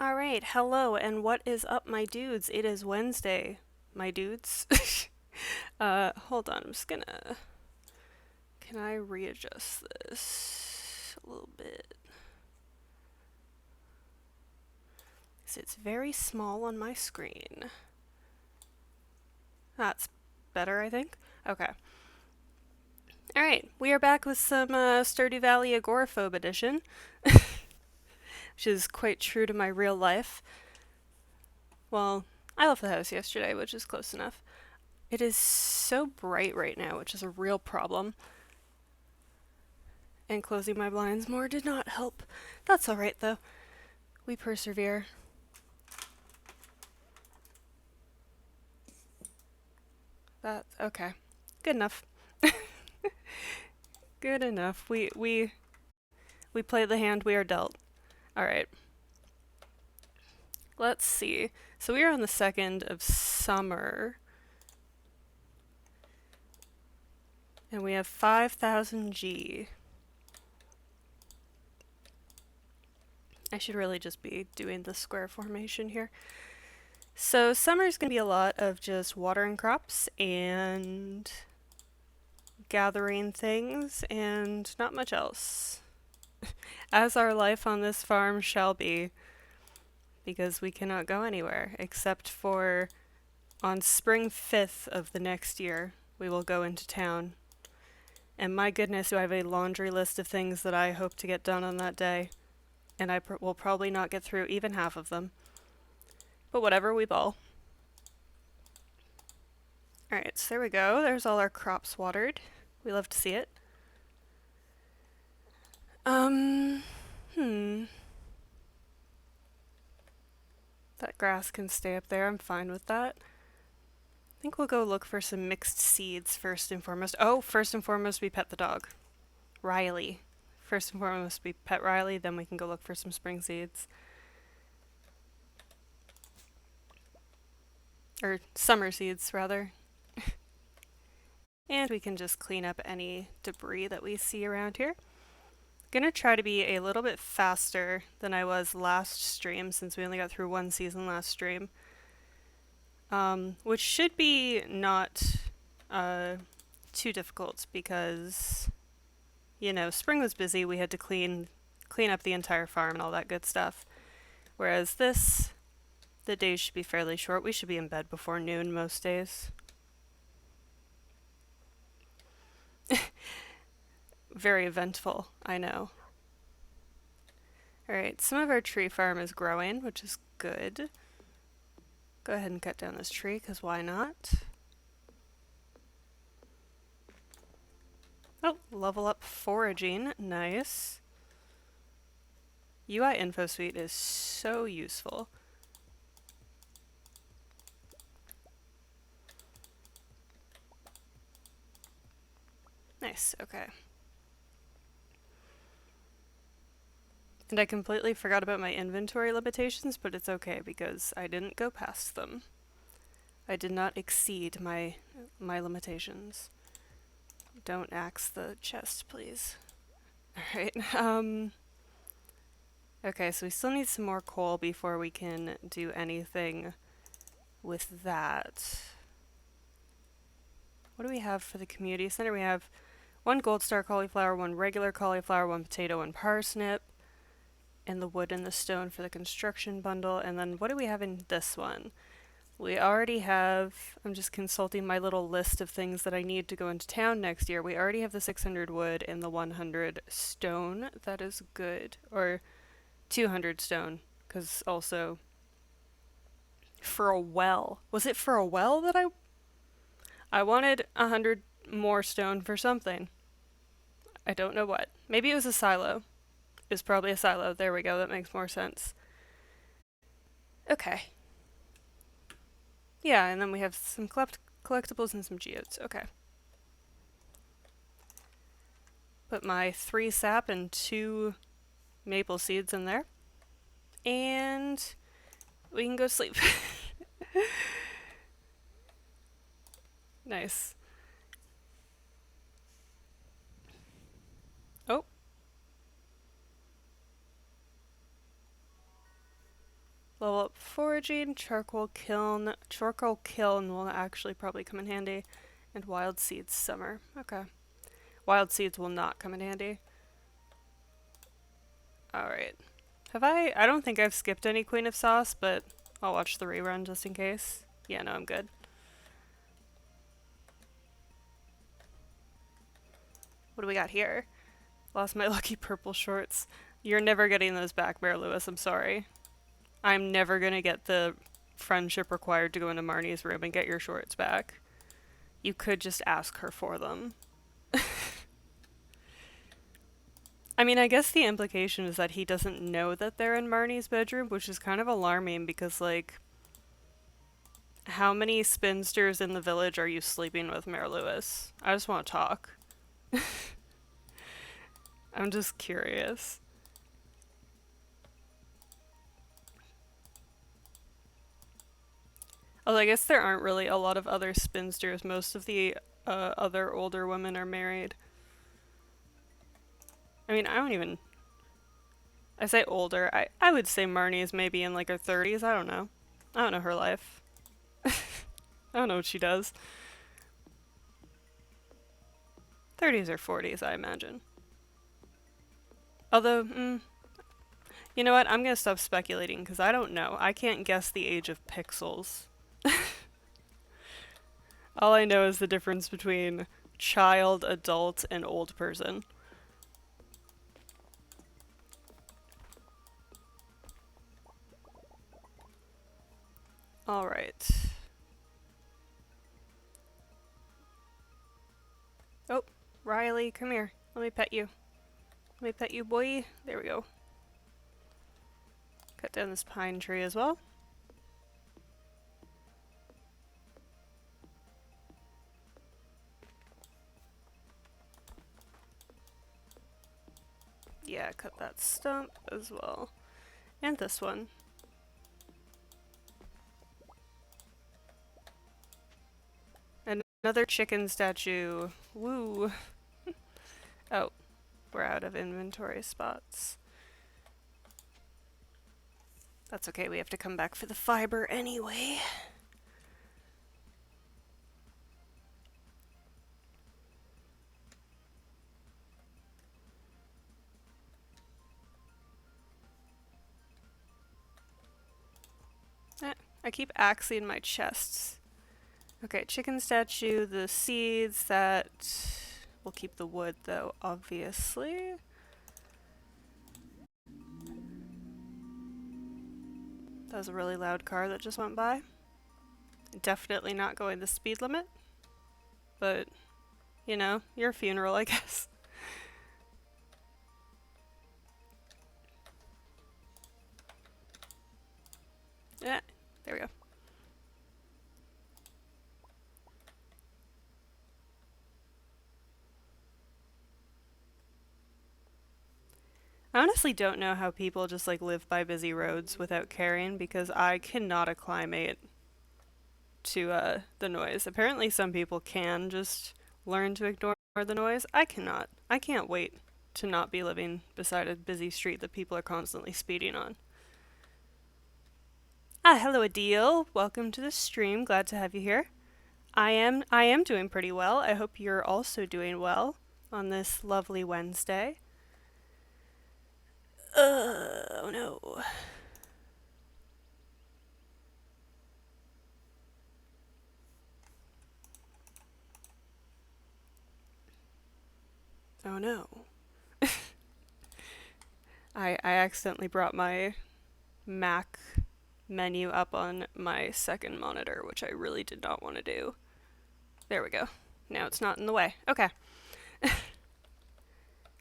Alright, hello, and what is up, my dudes? It is Wednesday, my dudes. Hold on, I'm just gonna. Can I readjust this a little bit? 'Cause it's very small on my screen. That's better, I think. Okay. Alright, we are back with some Stardew Valley agoraphobe edition, which is quite true to my real life. Well, I left the house yesterday, which is close enough. It is so bright right now, which is a real problem. And closing my blinds more did not help. That's alright though. We persevere. That's okay. Good enough. Good enough. We play the hand we are dealt. Alright. Let's see. So we are on the 2nd of summer. And we have 5,000 G. I should really just be doing the square formation here. So summer's gonna be a lot of just watering crops and gathering things and not much else. As our life on this farm shall be, because we cannot go anywhere except for on spring 5th of the next year we will go into town. And my goodness, do I have a laundry list of things that I hope to get done on that day, and I will probably not get through even half of them. But whatever, we ball. Alright, so there we go. There's all our crops watered. We love to see it. That grass can stay up there. I'm fine with that. I think we'll go look for some mixed seeds first and foremost. Oh, first and foremost, we pet the dog. Riley. First and foremost, we pet Riley, then we can go look for some spring seeds. Or summer seeds, rather. And we can just clean up any debris that we see around here. Gonna try to be a little bit faster than I was last stream, since we only got through one season last stream. Which should be not too difficult because, you know, spring was busy. We had to clean up the entire farm and all that good stuff. Whereas this, the days should be fairly short. We should be in bed before noon most days. Very eventful, I know. Alright, some of our tree farm is growing, which is good. Go ahead and cut down this tree, because why not? Oh, level up foraging. Nice. UI Info Suite is so useful. Nice, okay. And I completely forgot about my inventory limitations, but it's okay because I didn't go past them. I did not exceed my limitations. Don't axe the chest, please. Alright, okay, so we still need some more coal before we can do anything with that. What do we have for the community center? We have one gold star cauliflower, one regular cauliflower, one potato, one parsnip, and the wood and the stone for the construction bundle. And then what do we have in this one? We already have, I'm just consulting my little list of things that I need to go into town next year. We already have the 600 wood and the 100 stone. That is good. Or 200 stone, because also for a well. Was it for a well that I wanted 100 more stone for something. I don't know what. Maybe it was a silo. It was probably a silo. There we go. That makes more sense. Okay. Yeah, and then we have some collectibles and some geodes. Okay. Put my 3 sap and 2 maple seeds in there. And we can go sleep. Nice. Oh. Level up foraging, charcoal kiln. Charcoal kiln will actually probably come in handy. And wild seeds summer. Okay. Wild seeds will not come in handy. Alright. I don't think I've skipped any Queen of Sauce, but I'll watch the rerun just in case. Yeah, no, I'm good. What do we got here? Lost my lucky purple shorts. You're never getting those back, Bear Lewis, I'm sorry. I'm never gonna get the friendship required to go into Marnie's room and get your shorts back. You could just ask her for them. I mean, I guess the implication is that he doesn't know that they're in Marnie's bedroom, which is kind of alarming because, like, how many spinsters in the village are you sleeping with, Mayor Lewis? I just want to talk. I'm just curious. Although I guess there aren't really a lot of other spinsters. Most of the other older women are married. I mean, I say older. I would say Marnie is maybe in like her 30s. I don't know. I don't know her life. I don't know what she does. 30s or 40s, I imagine. Although, you know what? I'm gonna stop speculating because I don't know. I can't guess the age of pixels. All I know is the difference between child, adult, and old person. Alright. Oh, Riley, come here. Let me pet you. Let me pet you, boy. There we go. Cut down this pine tree as well. Yeah, cut that stump as well. And this one. And another chicken statue. Woo. Oh, we're out of inventory spots. That's okay, we have to come back for the fiber anyway. I keep axing my chests. Okay, chicken statue, the seeds that... We'll keep the wood though, obviously. That was a really loud car that just went by. Definitely not going the speed limit. But, you know, your funeral, I guess. Yeah, there we go. I honestly don't know how people just like live by busy roads without caring because I cannot acclimate to the noise. Apparently some people can just learn to ignore the noise. I cannot. I can't wait to not be living beside a busy street that people are constantly speeding on. Hello Adil. Welcome to the stream. Glad to have you here. I am doing pretty well. I hope you're also doing well on this lovely Wednesday. Oh no. Oh no. I accidentally brought my Mac menu up on my second monitor, which I really did not want to do. There we go. Now it's not in the way. Okay.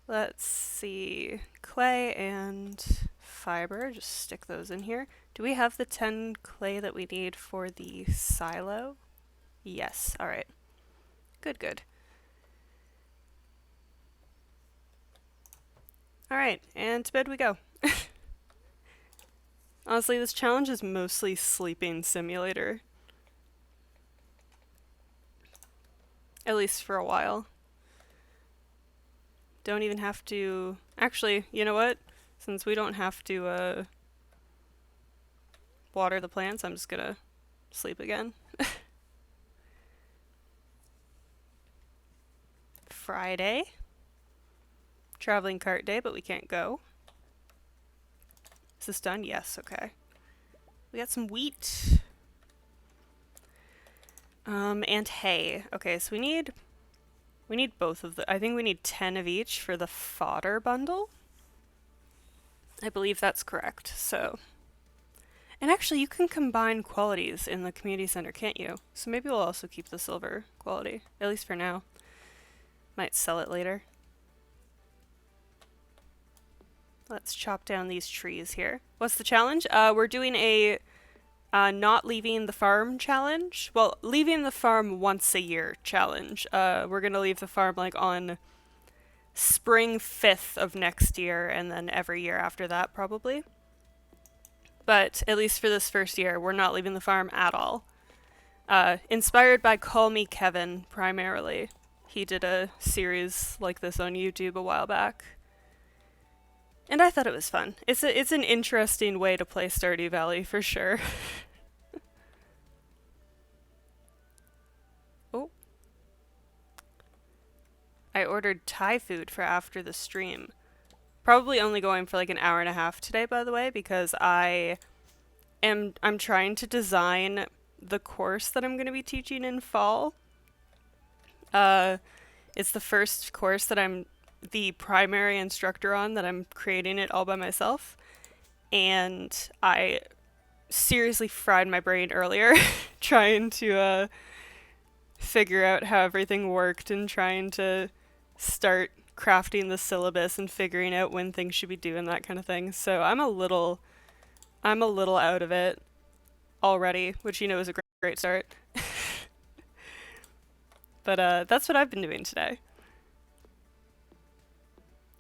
Let's see. Clay and fiber. Just stick those in here. Do we have the 10 clay that we need for the silo? Yes. Alright. Good, good. Alright, and to bed we go. Honestly, this challenge is mostly sleeping simulator. At least for a while. Don't even have to... Actually, you know what? Since we don't have to, water the plants, I'm just gonna sleep again. Friday. Traveling cart day, but we can't go. Is this done? Yes, okay. We got some wheat. And hay. Okay, so we need both of the, I think we need 10 of each for the fodder bundle. I believe that's correct, so. And actually, you can combine qualities in the community center, can't you? So maybe we'll also keep the silver quality, at least for now. Might sell it later. Let's chop down these trees here. What's the challenge? We're doing a not leaving the farm challenge. Well, leaving the farm once a year challenge. We're gonna leave the farm like on spring 5th of next year, and then every year after that probably. But at least for this first year, we're not leaving the farm at all. Inspired by Call Me Kevin, primarily. He did a series like this on YouTube a while back. And I thought it was fun. It's an interesting way to play Stardew Valley, for sure. Oh. I ordered Thai food for after the stream. Probably only going for like an hour and a half today, by the way, because I'm trying to design the course that I'm going to be teaching in fall. It's the first course that I'm the primary instructor on, that I'm creating it all by myself. And I seriously fried my brain earlier trying to figure out how everything worked and trying to start crafting the syllabus and figuring out when things should be due and that kind of thing. So I'm a little out of it already, which you know is a great start. But that's what I've been doing today.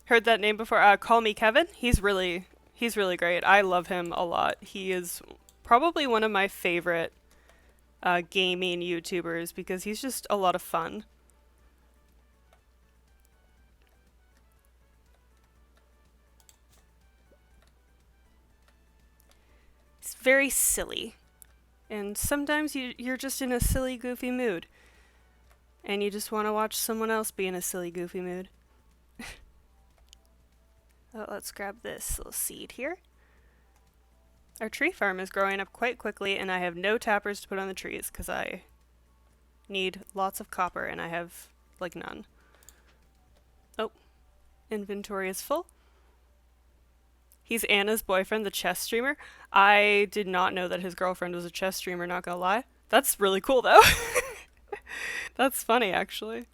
Heard that name before? Call Me Kevin. He's really great. I love him a lot. He is probably one of my favorite gaming YouTubers because he's just a lot of fun. It's very silly. And sometimes you're just in a silly, goofy mood. And you just want to watch someone else be in a silly, goofy mood. Let's grab this little seed here. Our tree farm is growing up quite quickly, and I have no tappers to put on the trees because I need lots of copper, and I have, like, none. Oh, inventory is full. He's Anna's boyfriend, the chess streamer. I did not know that his girlfriend was a chess streamer, not gonna lie. That's really cool, though. That's funny, actually.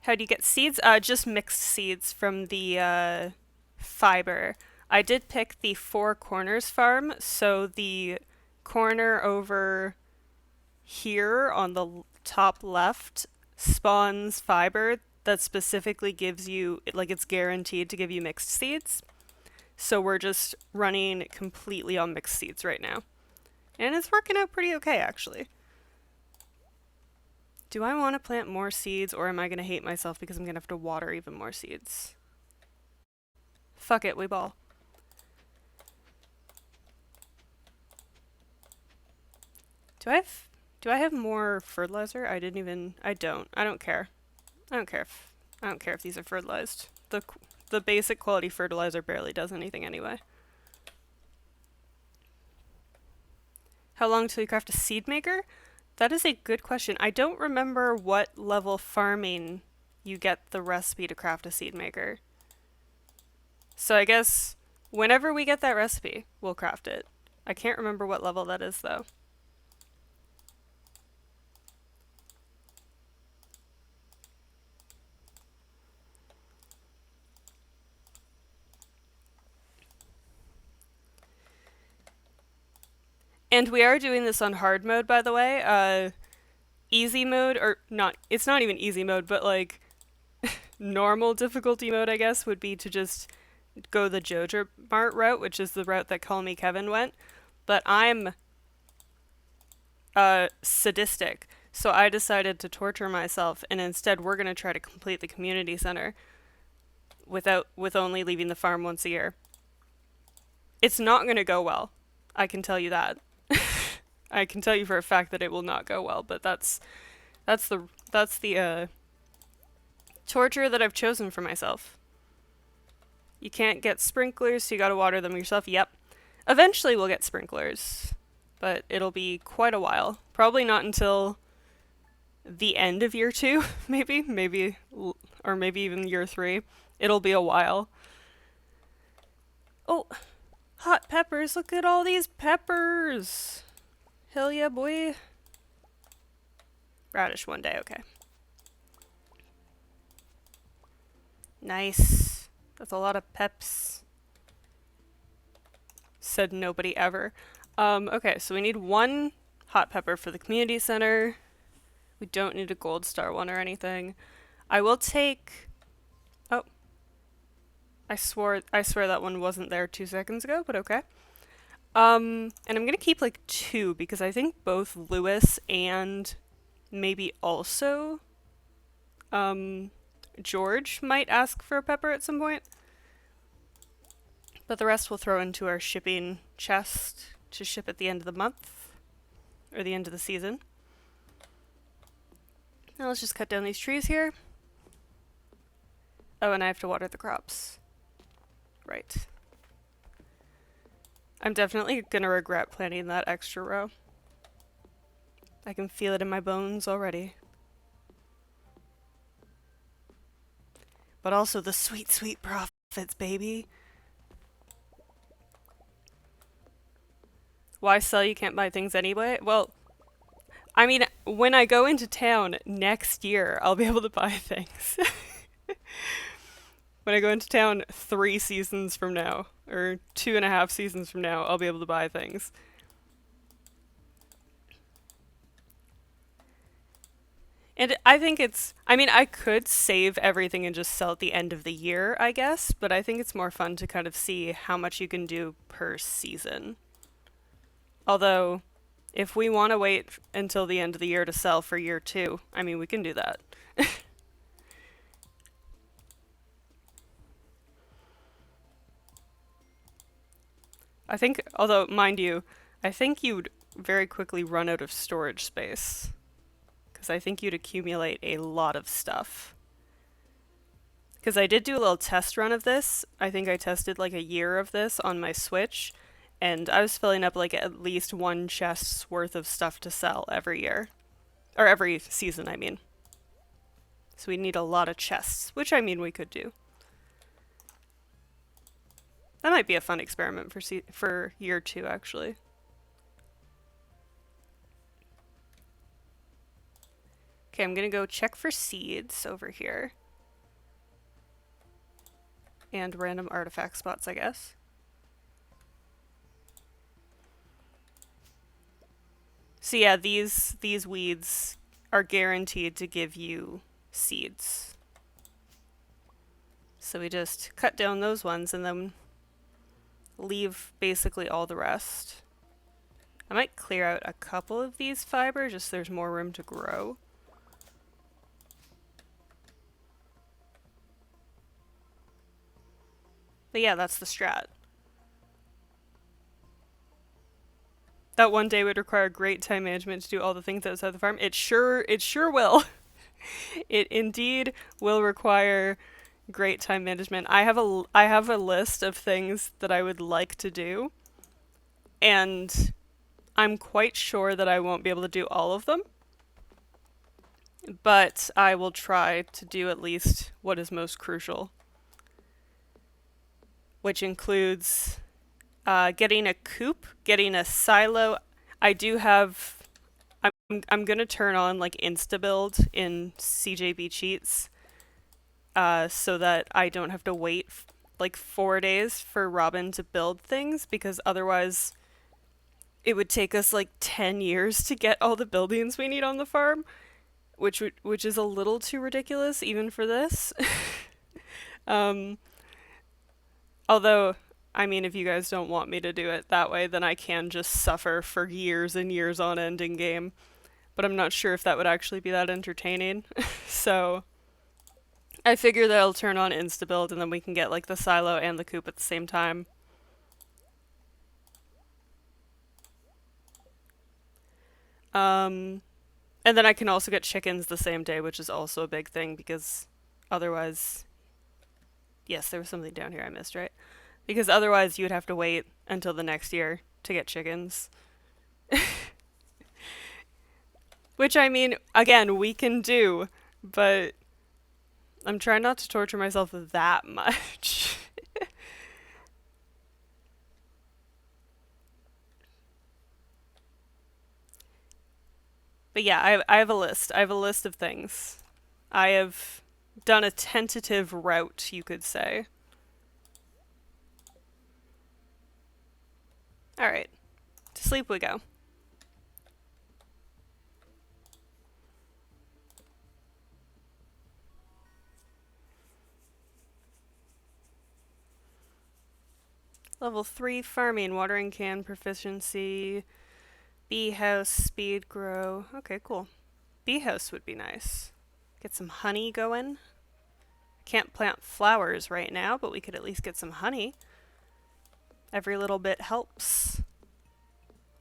How do you get seeds? Just mixed seeds from the fiber. I did pick the Four Corners farm, so the corner over here on the top left spawns fiber that specifically gives you, like, it's guaranteed to give you mixed seeds. So we're just running completely on mixed seeds right now. And it's working out pretty okay, actually. Do I want to plant more seeds, or am I going to hate myself because I'm going to have to water even more seeds? Fuck it, we ball. Do I have more fertilizer? I don't. I don't care. I don't care if these are fertilized. The basic quality fertilizer barely does anything anyway. How long till you craft a seed maker? That is a good question. I don't remember what level farming you get the recipe to craft a seed maker. So I guess whenever we get that recipe, we'll craft it. I can't remember what level that is, though. And we are doing this on hard mode, by the way. Easy mode, or not, it's not even easy mode, but like normal difficulty mode, I guess, would be to just go the Jojo Mart route, which is the route that Call Me Kevin went. But I'm sadistic. So I decided to torture myself, and instead we're going to try to complete the community center with only leaving the farm once a year. It's not going to go well. I can tell you that. I can tell you for a fact that it will not go well, but that's the torture that I've chosen for myself. You can't get sprinklers, so you got to water them yourself. Yep. Eventually we'll get sprinklers, but it'll be quite a while. Probably not until the end of year 2, maybe, or maybe even year 3. It'll be a while. Oh, hot peppers. Look at all these peppers. Hell yeah, boy. Radish one day, okay. Nice. That's a lot of peps. Said nobody ever. Okay, so we need 1 hot pepper for the community center. We don't need a gold star one or anything. I will take... Oh. I swear that one wasn't there 2 seconds ago, but okay. And I'm gonna keep like 2 because I think both Lewis and maybe also George might ask for a pepper at some point. But the rest we'll throw into our shipping chest to ship at the end of the month or the end of the season. Now let's just cut down these trees here. Oh, and I have to water the crops. Right. I'm definitely gonna regret planting that extra row. I can feel it in my bones already. But also the sweet, sweet profits, baby. Why sell? You can't buy things anyway? Well, I mean, when I go into town next year, I'll be able to buy things. When I go into town 3 seasons from now, or 2.5 seasons from now, I'll be able to buy things. And I think I mean, I could save everything and just sell at the end of the year, I guess, but I think it's more fun to kind of see how much you can do per season. Although, if we want to wait until the end of the year to sell for year 2, I mean, we can do that. I think, although, mind you, I think you'd very quickly run out of storage space. Because I think you'd accumulate a lot of stuff. Because I did do a little test run of this. I think I tested like a year of this on my Switch. And I was filling up like at least 1 chest's worth of stuff to sell every year. Or every season, I mean. So we need a lot of chests, which I mean we could do. That might be a fun experiment for year 2, actually. Okay, I'm gonna go check for seeds over here. And random artifact spots, I guess. So yeah, these weeds are guaranteed to give you seeds. So we just cut down those ones and then leave basically all the rest. I might clear out a couple of these fibers just so there's more room to grow. But yeah, that's the strat. That one day would require great time management to do all the things outside the farm. It sure will. It indeed will require great time management. I have a list of things that I would like to do, and I'm quite sure that I won't be able to do all of them. But I will try to do at least what is most crucial, which includes getting a coop, getting a silo. I do have... I'm gonna turn on like insta build in CJB cheats so that I don't have to wait like 4 days for Robin to build things, because otherwise it would take us like 10 years to get all the buildings we need on the farm, which is a little too ridiculous even for this. Although, I mean, if you guys don't want me to do it that way, then I can just suffer for years and years on end in game. but I'm not sure if that would actually be that entertaining. So I figure that I'll turn on insta-build and then we can get like the silo and the coop at the same time. And then I can also get chickens the same day, which is also a big thing because otherwise, yes, there was something down here I missed, right? Because otherwise you'd have to wait until the next year to get chickens. Which I mean, again, we can do, but I'm trying not to torture myself that much. But yeah, I have a list. I have a list of things. I have done a tentative route, you could say. Alright, to sleep we go. Level 3 farming, watering can proficiency, bee house, speed grow. Okay, cool. Bee house would be nice. Get some honey going. Can't plant flowers right now, but we could at least get some honey. Every little bit helps.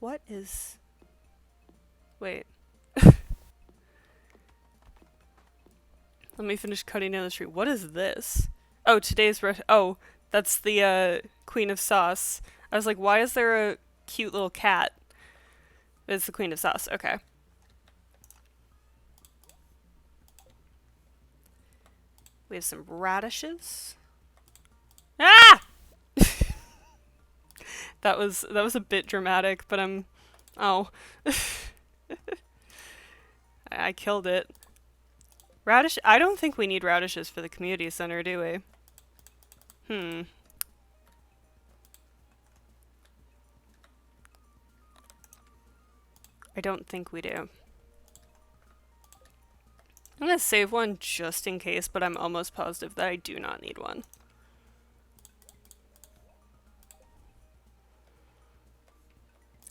What is... Wait. Let me finish cutting down the tree. What is this? Oh, oh, that's the Queen of Sauce. I was like, why is there a cute little cat? It's the Queen of Sauce. Okay. We have some radishes. Ah! That was a bit dramatic, but oh. I killed it. Radish, I don't think we need radishes for the community center, do we? I don't think we do. I'm gonna save one just in case, but I'm almost positive that I do not need one.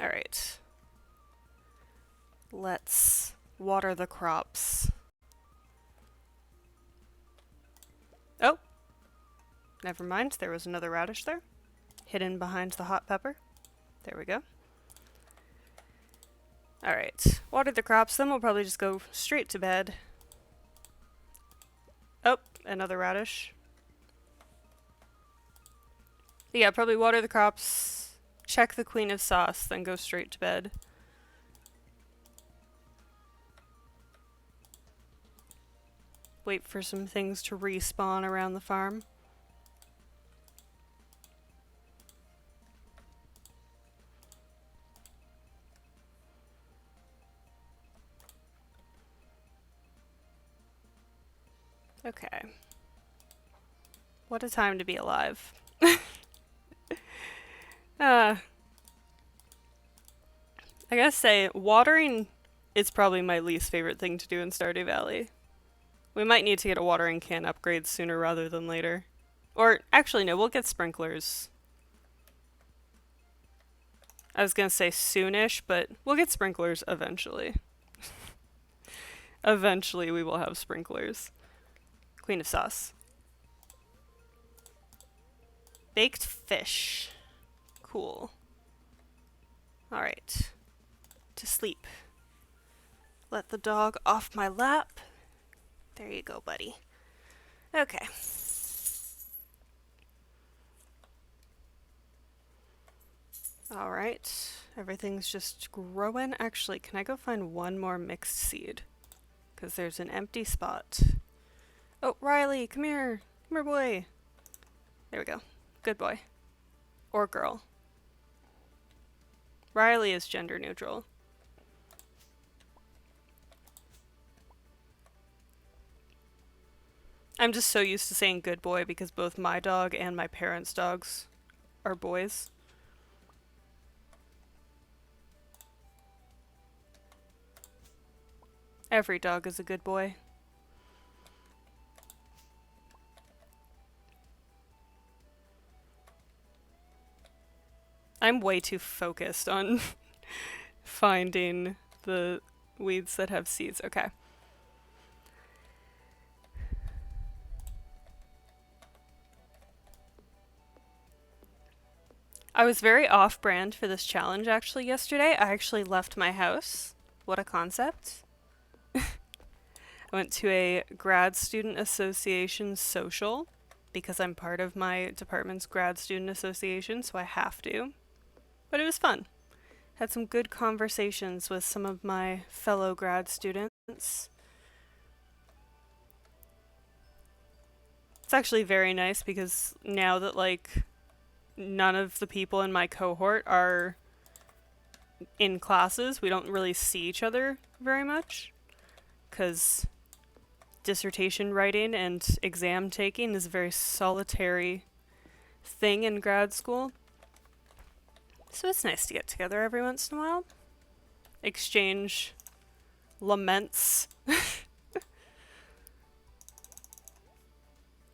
Alright. Let's water the crops. Oh! Never mind, there was another radish there. Hidden behind the hot pepper. There we go. Alright, water the crops, then we'll probably just go straight to bed. Oh, another radish. Yeah, probably water the crops, check the Queen of Sauce, then go straight to bed. Wait for some things to respawn around the farm. Okay. What a time to be alive. I gotta say, watering is probably my least favorite thing to do in Stardew Valley. We might need to get a watering can upgrade sooner rather than later. Or, actually no, we'll get sprinklers. I was gonna say soonish, but we'll get sprinklers eventually. Eventually we will have sprinklers. Queen of Sauce. Baked fish. Cool. Alright. To sleep. Let the dog off my lap. There you go, buddy. Okay. Alright. Everything's just growing. Actually, can I go find one more mixed seed? Because there's an empty spot. Oh, Riley, come here. Come here, boy. There we go. Good boy. Or girl. Riley is gender neutral. I'm just so used to saying good boy because both my dog and my parents' dogs are boys. Every dog is a good boy. I'm way too focused on finding the Weeds that have seeds. Okay. I was very off-brand for this challenge actually yesterday. I actually left my house. What a concept. I went to a grad student association social because I'm part of my department's grad student association, so I have to. But it was fun. Had some good conversations with some of my fellow grad students. It's actually very nice because now that none of the people in my cohort are in classes, we don't really see each other very much because dissertation writing and exam taking is a very solitary thing in grad school. So it's nice to get together every once in a while, exchange laments.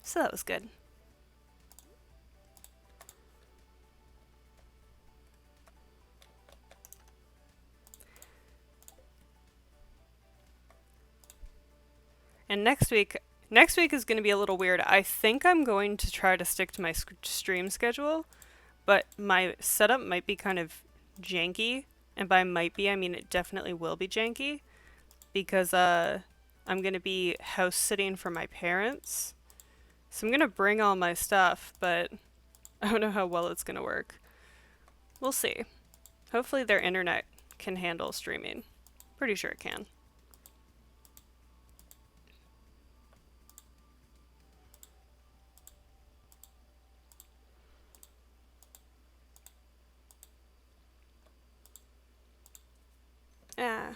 So that was good. And next week is going to be a little weird. I think I'm going to try to stick to my stream schedule, but my setup might be kind of janky. And by might be, I mean it definitely will be janky because I'm going to be house sitting for my parents. So I'm going to bring all my stuff, but I don't know how well it's going to work. We'll see. Hopefully their internet can handle streaming. Pretty sure it can. Ah.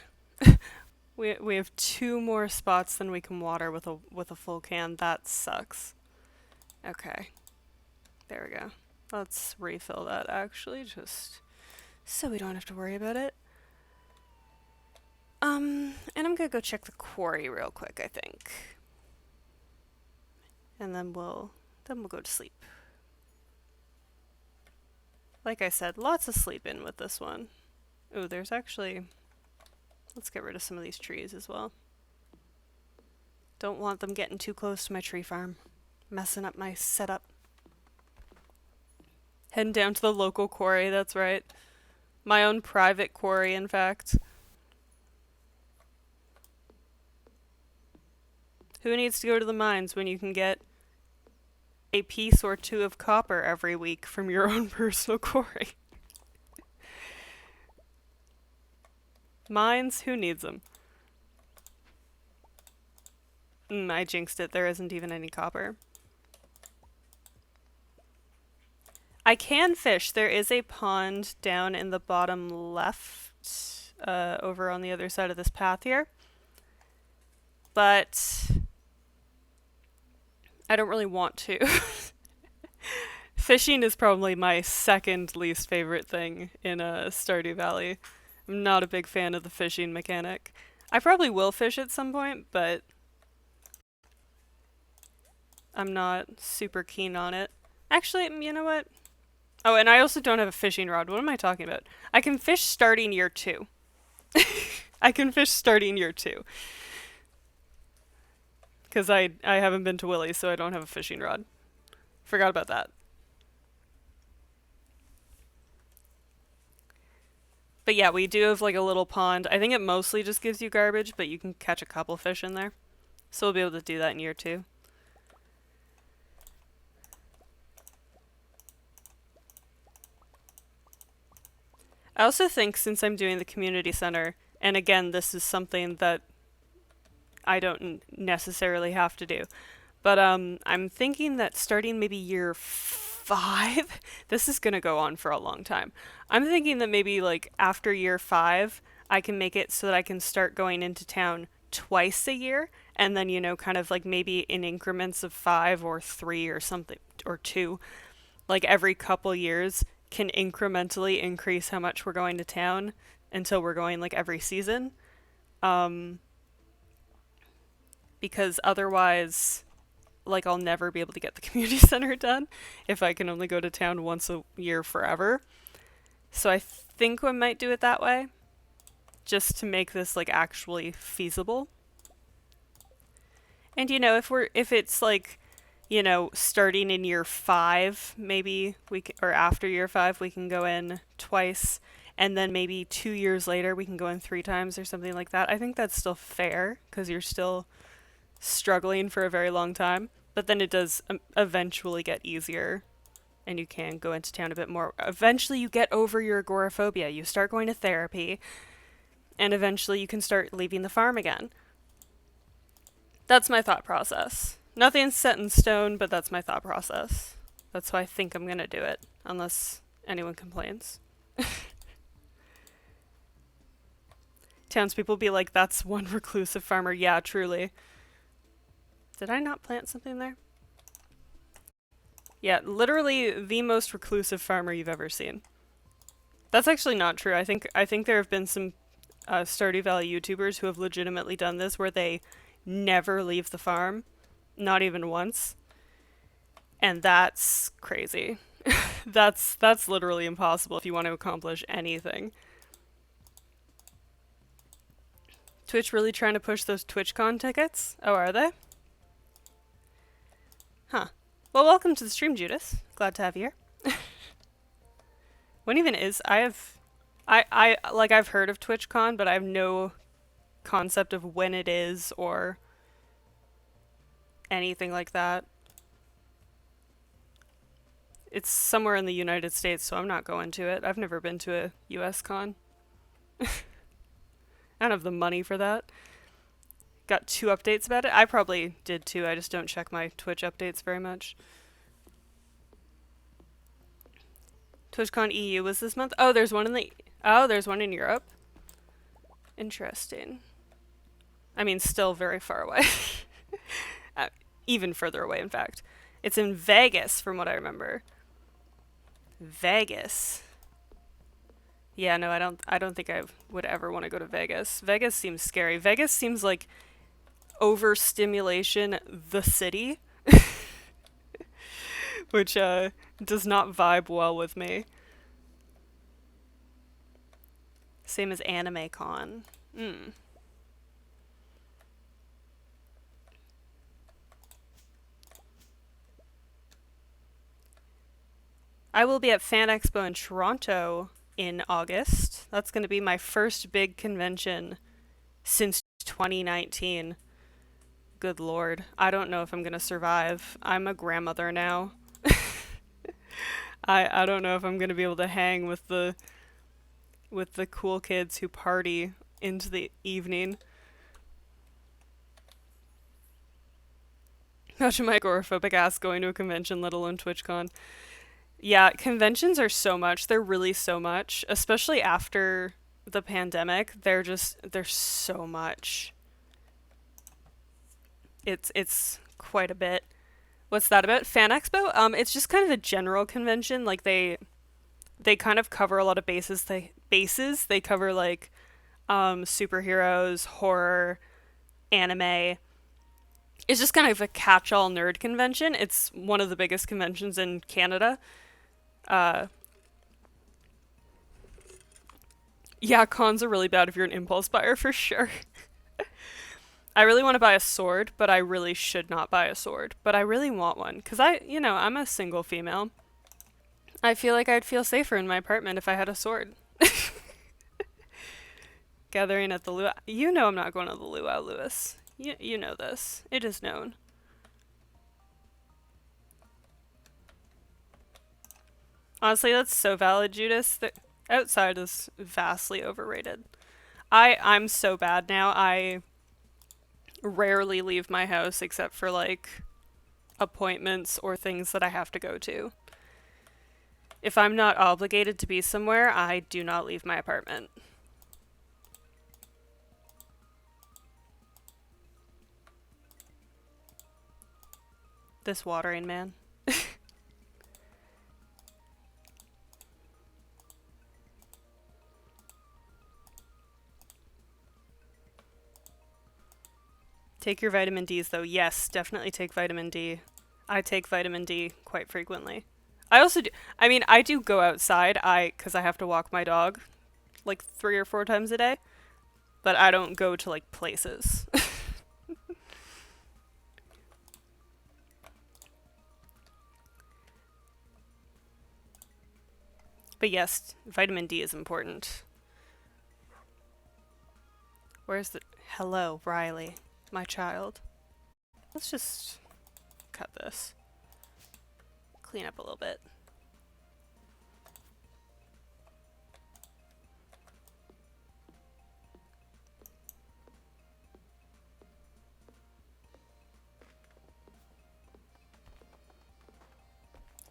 We have 2 more spots than we can water with a full can. That sucks. Okay. There we go. Let's refill that actually, just so we don't have to worry about it. And I'm gonna go check the quarry real quick, I think. And then we'll go to sleep. Like I said, lots of sleep in with this one. Ooh, there's actually... Let's get rid of some of these trees as well. Don't want them getting too close to my tree farm. Messing up my setup. Heading down to the local quarry, that's right. My own private quarry, in fact. Who needs to go to the mines when you can get a piece or 2 of copper every week from your own personal quarry? Mines? Who needs them? I jinxed it. There isn't even any copper. I can fish. There is a pond down in the bottom left, over on the other side of this path here. But I don't really want to. Fishing is probably my second least favorite thing in Stardew Valley. I'm not a big fan of the fishing mechanic. I probably will fish at some point, but I'm not super keen on it. Actually, you know what? Oh, and I also don't have a fishing rod. What am I talking about? I can fish starting year 2. I can fish starting year 2. Because I haven't been to Willie's, so I don't have a fishing rod. Forgot about that. But yeah, we do have like a little pond. I think it mostly just gives you garbage, but you can catch a couple fish in there. So we'll be able to do that in year 2. I also think since I'm doing the community center, and again, this is something that I don't necessarily have to do, but I'm thinking that starting maybe year 5, this is gonna go on for a long time. I'm thinking that maybe like after year 5, I can make it so that I can start going into town twice a year, and then, you know, kind of like maybe in increments of 5 or 3 or something, or 2, like every couple years can incrementally increase how much we're going to town until we're going like every season. Because otherwise, like, I'll never be able to get the community center done if I can only go to town once a year forever. So I think we might do it that way. just to make this like actually feasible. And you know, if it's like, you know, starting in year 5, maybe or after year 5 we can go in twice, and then maybe 2 years later we can go in 3 times or something like that. I think that's still fair because you're still struggling for a very long time, but then it does eventually get easier and you can go into town a bit more. Eventually you get over your agoraphobia. You start going to therapy, and eventually you can start leaving the farm again. That's my thought process. Nothing's set in stone, but that's my thought process. That's why I think I'm gonna do it, unless anyone complains. Townspeople be like, that's one reclusive farmer. Yeah, truly. Did I not plant something there? Yeah, literally the most reclusive farmer you've ever seen. That's actually not true. I think there have been some Stardew Valley YouTubers who have legitimately done this, where they never leave the farm, not even once, and that's crazy. That's literally impossible if you want to accomplish anything. Twitch really trying to push those TwitchCon tickets? Oh, are they? Huh. Well, welcome to the stream, Judas. Glad to have you here. When even is? I've heard of TwitchCon, but I have no concept of when it is or anything like that. It's somewhere in the United States, so I'm not going to it. I've never been to a US con. I don't have the money for that. Got 2 updates about it. I probably did too. I just don't check my Twitch updates very much. TwitchCon EU was this month? Oh, there's one in Europe. Interesting. I mean, still very far away. Even further away, in fact. It's in Vegas, from what I remember. Vegas. Yeah, no, I don't think I would ever want to go to Vegas. Vegas seems scary. Vegas seems like overstimulation the city. Which does not vibe well with me. Same as Anime Con. I will be at Fan Expo in Toronto in August. That's going to be my first big convention since 2019. Good lord. I don't know if I'm going to survive. I'm a grandmother now. I don't know if I'm going to be able to hang with the cool kids who party into the evening. Imagine my agoraphobic ass going to a convention, let alone TwitchCon. Yeah, conventions are so much. They're really so much, especially after the pandemic. They're so much. It's quite a bit. What's that about? Fan Expo? It's just kind of a general convention. Like they kind of cover a lot of bases. They cover like superheroes, horror, anime. It's just kind of a catch-all nerd convention. It's one of the biggest conventions in Canada. Yeah, cons are really bad if you're an impulse buyer, for sure. I really want to buy a sword, but I really should not buy a sword. But I really want one, because I'm a single female. I feel like I'd feel safer in my apartment if I had a sword. Gathering at the luau. You know I'm not going to the luau, Lewis. You know this. It is known. Honestly, that's so valid, Judas. The outside is vastly overrated. I'm so bad now. I rarely leave my house except for like appointments or things that I have to go to. If I'm not obligated to be somewhere, I do not leave my apartment. This watering man. Take your vitamin Ds though. Yes, definitely take vitamin D. I take vitamin D quite frequently. I also do. I mean, I do go outside. Because I have to walk my dog like 3 or 4 times a day. but I don't go to like places. But yes, vitamin D is important. Where's the... Hello, Riley, my child. Let's just cut this. Clean up a little bit.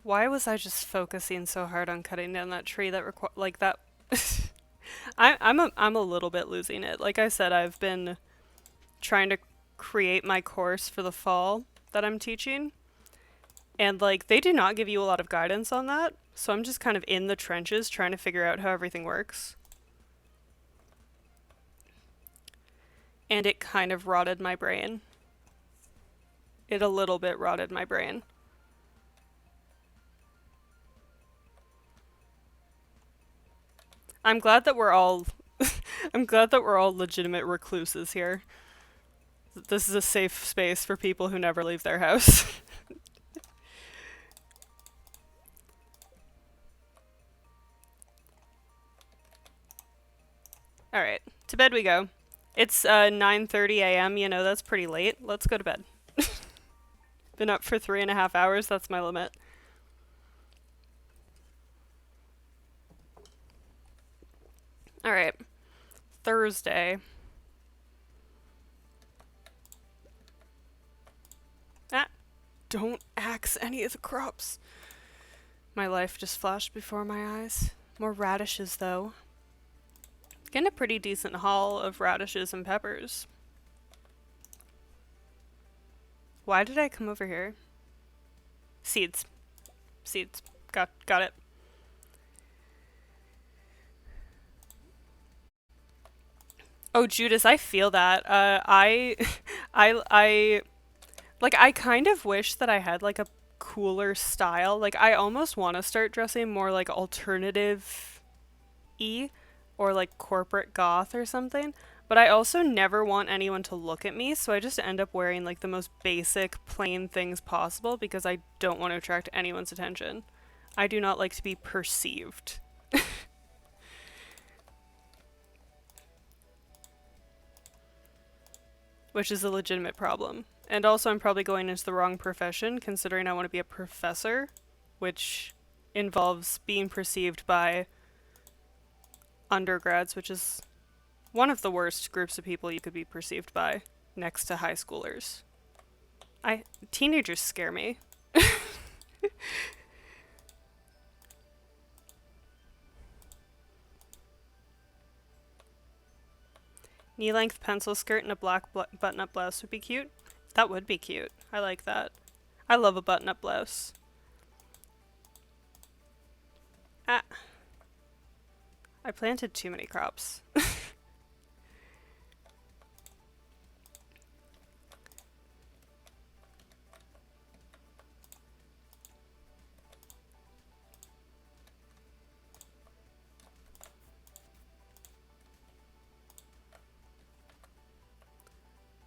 Why was I just focusing so hard on cutting down that tree that like that? I'm a little bit losing it. Like I said, I've been trying to create my course for the fall that I'm teaching, and like they do not give you a lot of guidance on that. So I'm just kind of in the trenches trying to figure out how everything works. And it kind of rotted my brain. It a little bit rotted my brain. I'm glad that we're all I'm glad that we're all legitimate recluses here. This is a safe space for people who never leave their house. Alright, to bed we go. It's 9:30 a.m., you know, that's pretty late. Let's go to bed. Been up for 3.5 hours, that's my limit. Alright, Thursday. Ah, don't axe any of the crops. My life just flashed before my eyes. More radishes, though. Getting a pretty decent haul of radishes and peppers. Why did I come over here? Seeds. Seeds. Got it. Oh, Judas, I feel that. I like, I kind of wish that I had, like, a cooler style. Like, I almost want to start dressing more, like, alternative-y, or, like, corporate goth or something. But I also never want anyone to look at me, so I just end up wearing, like, the most basic, plain things possible because I don't want to attract anyone's attention. I do not like to be perceived. Which is a legitimate problem. And also I'm probably going into the wrong profession, considering I want to be a professor, which involves being perceived by undergrads, which is one of the worst groups of people you could be perceived by, next to high schoolers. Teenagers scare me. Knee-length pencil skirt and a black button-up blouse would be cute. That would be cute. I like that. I love a button-up blouse. Ah. I planted too many crops.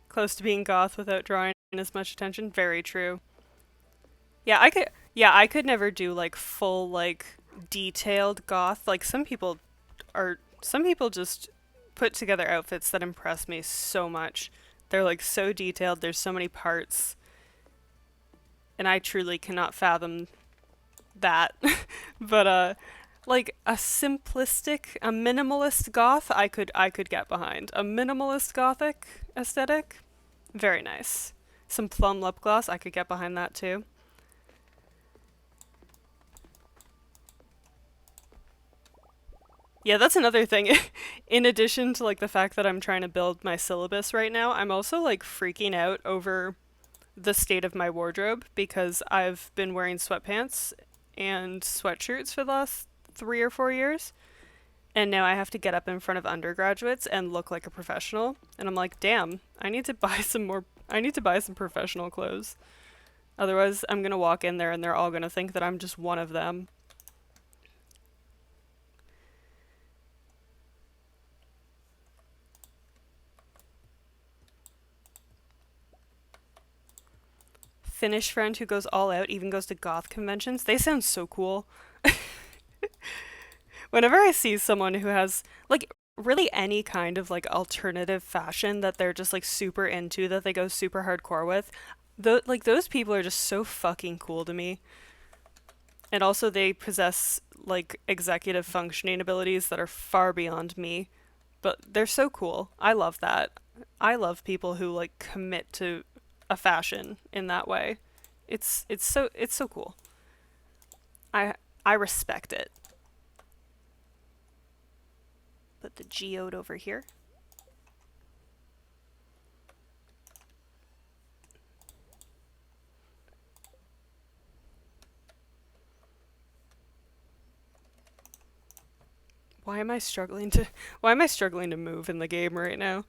Close to being goth without drawing as much attention. Very true. Yeah, I could never do like full like detailed goth. Like some people just put together outfits that impress me so much. They're like so detailed, there's so many parts, and I truly cannot fathom that. But like a simplistic, a minimalist goth, I could get behind. A minimalist gothic aesthetic, very nice. Some plum lip gloss, I could get behind that too. Yeah, that's another thing. In addition to like the fact that I'm trying to build my syllabus right now, I'm also like freaking out over the state of my wardrobe because I've been wearing sweatpants and sweatshirts for the last 3 or 4 years. And now I have to get up in front of undergraduates and look like a professional. And I'm like, damn, I need to buy some professional clothes. Otherwise, I'm gonna walk in there and they're all gonna think that I'm just one of them. Finnish friend who goes all out, even goes to goth conventions. They sound so cool. Whenever I see someone who has like really any kind of like alternative fashion that they're just like super into, that they go super hardcore with, like those people are just so fucking cool to me. And also they possess like executive functioning abilities that are far beyond me, but they're so cool. I love that. I love people who like commit to a fashion in that way. It's so cool. I I respect it. Put the geode over here. Why am I struggling to move in the game right now?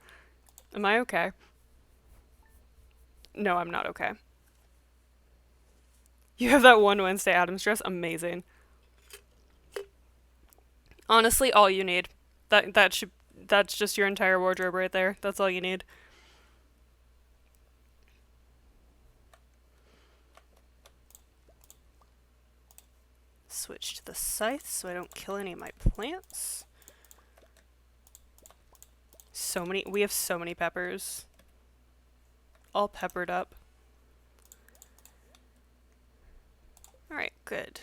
Am I okay? No, I'm not okay. You have that one Wednesday Addams dress? Amazing. Honestly, all you need. That's just your entire wardrobe right there. That's all you need. Switch to the scythe so I don't kill any of my plants. We have so many peppers. All peppered up. Alright, good.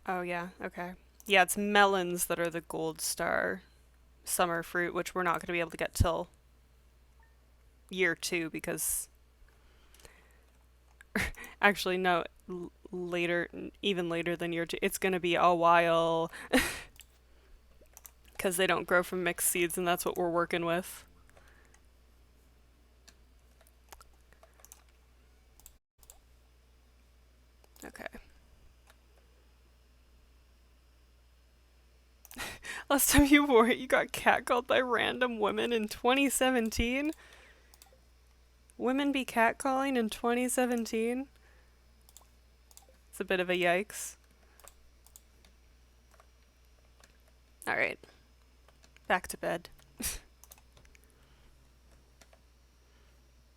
Oh yeah, okay. Yeah, it's melons that are the gold star summer fruit, which we're not going to be able to get till year 2 because actually no, later, even later than year 2. It's going to be a while because they don't grow from mixed seeds, and that's what we're working with. Okay. Last time you wore it, you got catcalled by random women in 2017? Women be catcalling in 2017? It's a bit of a yikes. Alright. Back to bed.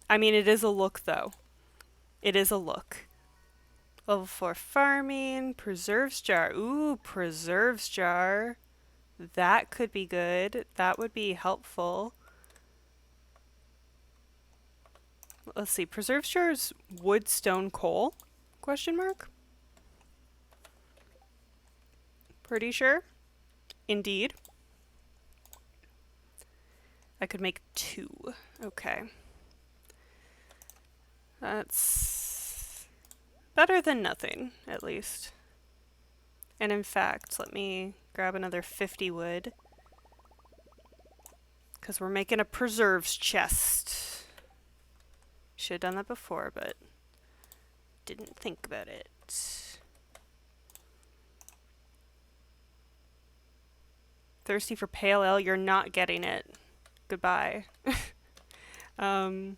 I mean, it is a look, though. It is a look. Level 4 farming. Preserves jar. Ooh, preserves jar. That could be good. That would be helpful. Let's see. Preserves jar is wood, stone, coal? Question mark? Pretty sure. Indeed. I could make 2. Okay. That's better than nothing, at least. And in fact, let me grab another 50 wood. Because we're making a preserves chest. Should have done that before, but didn't think about it. Thirsty for pale ale? You're not getting it. Goodbye. I'll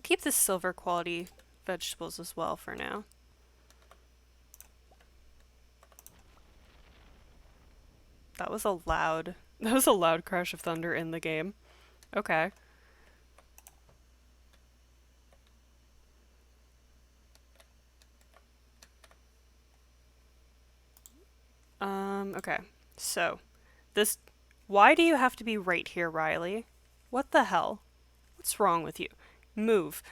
keep the silver quality vegetables as well for now. That was a loud crash of thunder in the game. Okay. Okay. So, why do you have to be right here, Riley? What the hell? What's wrong with you? Move.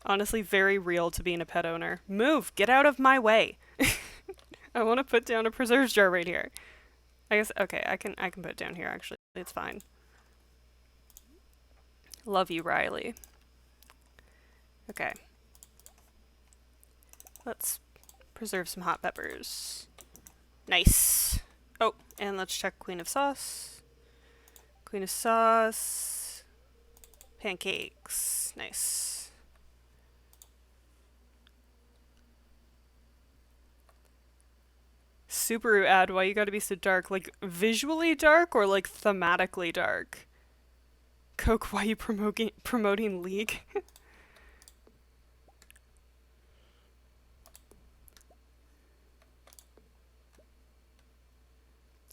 Honestly, very real to being a pet owner. Move! Get out of my way! I want to put down a preserves jar right here. I guess, okay, I can put it down here, actually. It's fine. Love you, Riley. Okay. Let's preserve some hot peppers. Nice. Oh, and let's check Queen of Sauce. Queen of Sauce. Pancakes. Nice. Subaru ad, why you gotta be so dark? Like, visually dark or like thematically dark? Coke, why you promoting League?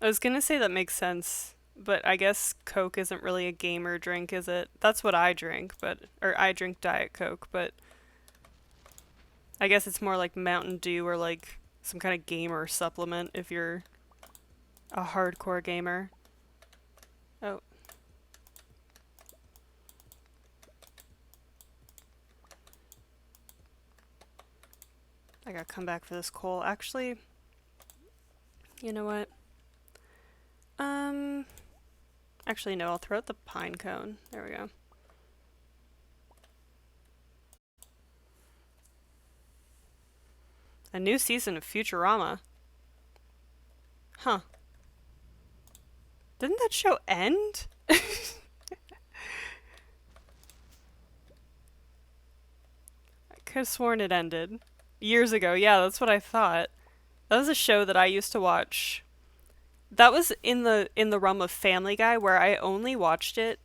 I was gonna say that makes sense, but I guess Coke isn't really a gamer drink, is it? That's what I drink, or I drink Diet Coke, but I guess it's more like Mountain Dew or like some kind of gamer supplement if you're a hardcore gamer. Oh, I gotta come back for this coal. Actually, you know what? Um, actually no, I'll throw out the pine cone. There we go. A new season of Futurama. Huh. Didn't that show end? I could have sworn it ended. Years ago, yeah, that's what I thought. That was a show that I used to watch. That was in the realm of Family Guy where I only watched it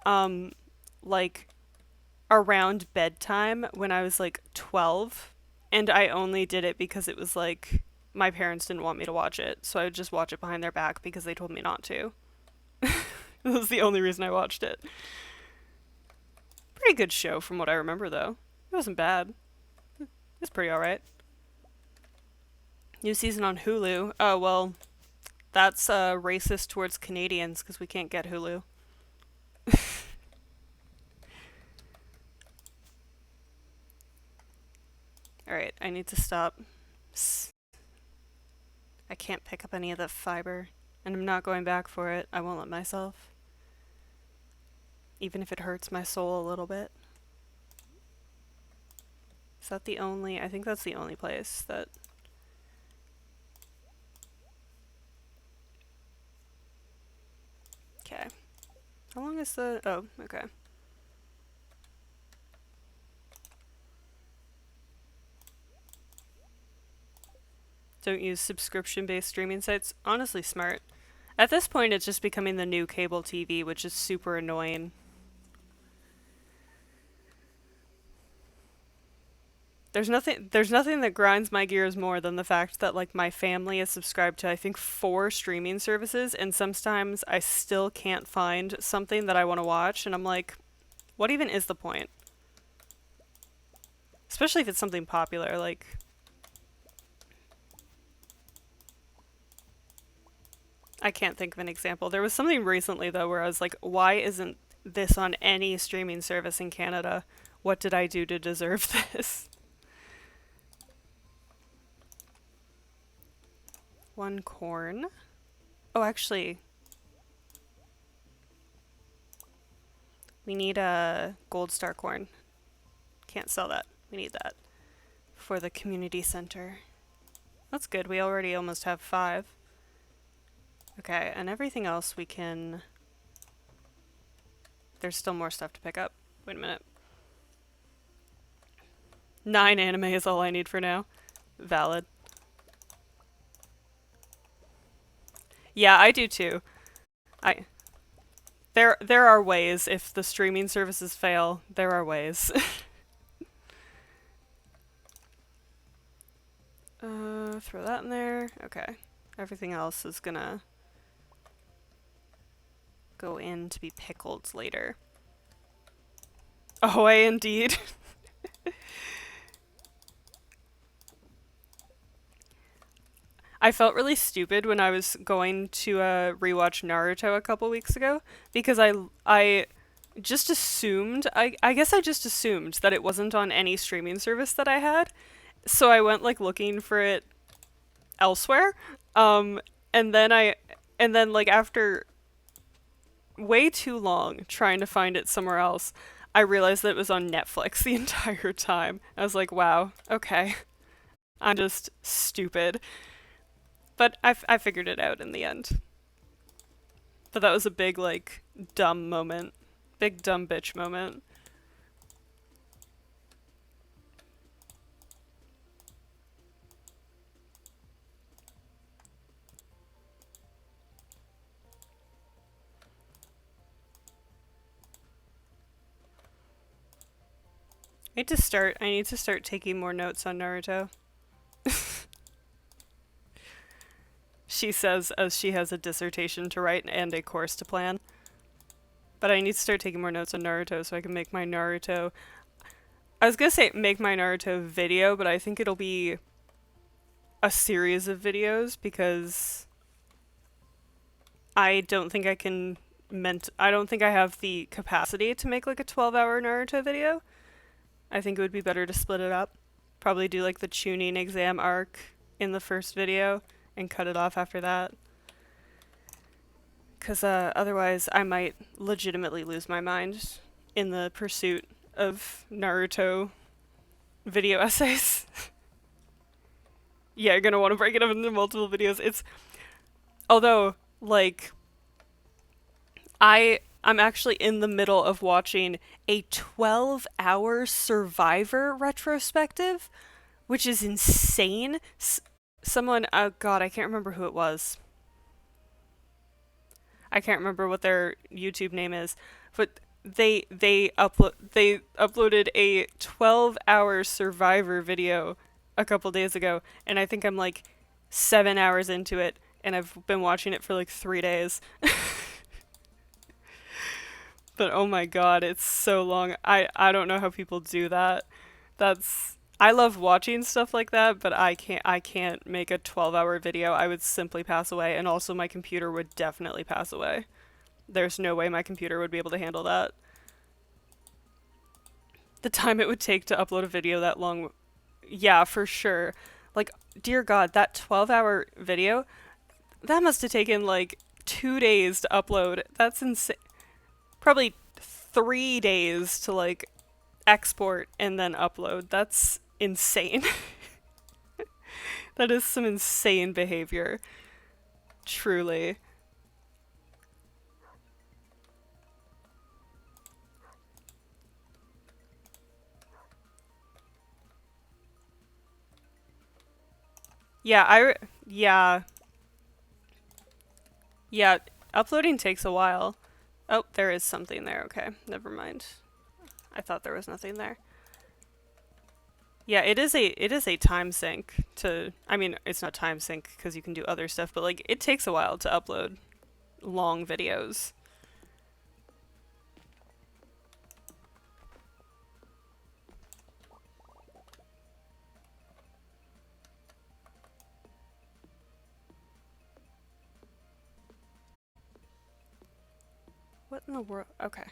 um like around bedtime when I was like 12, and I only did it because it was like my parents didn't want me to watch it, so I would just watch it behind their back because they told me not to. That was the only reason I watched it. Pretty good show from what I remember though. It wasn't bad. It's pretty alright. New season on Hulu. Oh well, that's racist towards Canadians because we can't get Hulu. Alright, I need to stop. I can't pick up any of the fiber, and I'm not going back for it. I won't let myself. Even if it hurts my soul a little bit. Is that the only... I think that's the only place that... Okay. How long is the... Oh, okay. Don't use subscription-based streaming sites. Honestly smart. At this point, it's just becoming the new cable TV, which is super annoying. There's nothing that grinds my gears more than the fact that like my family is subscribed to I think 4 streaming services, and sometimes I still can't find something that I want to watch, and I'm like, what even is the point? Especially if it's something popular, like I can't think of an example. There was something recently though where I was like, why isn't this on any streaming service in Canada? What did I do to deserve this? One corn. Oh, actually, we need a gold star corn. Can't sell that. We need that for the community center. That's good. We already almost have 5. Okay, and everything else we can... There's still more stuff to pick up. Wait a minute. 9 anime is all I need for now. Valid. Yeah, I do too. I there are ways. If the streaming services fail, there are ways. Throw that in there. Okay. Everything else is gonna go in to be pickled later. Oh, I indeed. I felt really stupid when I was going to rewatch Naruto a couple weeks ago because I just assumed I guess I just assumed that it wasn't on any streaming service that I had. So I went like looking for it elsewhere. Um and then like after way too long trying to find it somewhere else, I realized that it was on Netflix the entire time. I was like, wow, okay. I'm just stupid. But I figured it out in the end. But that was a big, like, dumb moment. Big dumb bitch moment. I need to start taking more notes on Naruto. she says as she has a dissertation to write and a course to plan. But I need to start taking more notes on Naruto so I can make my Naruto... I was gonna say make my Naruto video, but I think it'll be a series of videos because I don't think I can... I don't think I have the capacity to make like a 12-hour Naruto video. I think it would be better to split it up. Probably do like the Chunin exam arc in the first video and cut it off after that. Because otherwise I might legitimately lose my mind in the pursuit of Naruto video essays. Yeah, you're gonna want to break it up into multiple videos. It's... Although, like... I'm actually in the middle of watching a 12-hour Survivor retrospective, which is insane. Someone, oh god, I can't remember who it was. I can't remember what their YouTube name is, but they uploaded a 12-hour Survivor video a couple days ago, and I think I'm like 7 hours into it, and I've been watching it for like 3 days. But oh my god, it's so long. I don't know how people do that. I love watching stuff like that, but I can't make a 12-hour video. I would simply pass away, and also my computer would definitely pass away. There's no way my computer would be able to handle that. The time it would take to upload a video that long, yeah, for sure. Like, dear god, that 12-hour video, that must have taken like 2 days to upload. That's insane. Probably 3 days to like export and then upload. That's insane. That is some insane behavior. Truly. Yeah, yeah, uploading takes a while. Oh, there is something there. Okay, never mind. I thought there was nothing there. Yeah, it is a time sink to... I mean, it's not time sink because you can do other stuff, but like it takes a while to upload long videos. What in the world? Okay.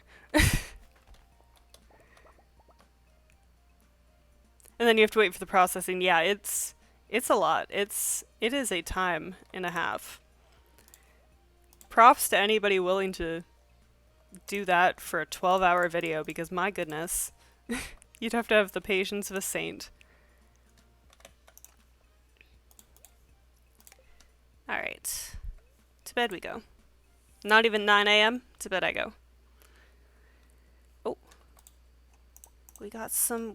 And then you have to wait for the processing. Yeah, it's a lot. It is a time and a half. Props to anybody willing to do that for a 12-hour video, because my goodness, you'd have to have the patience of a saint. Alright. To bed we go. Not even 9 a.m. To bed I go. Oh. We got some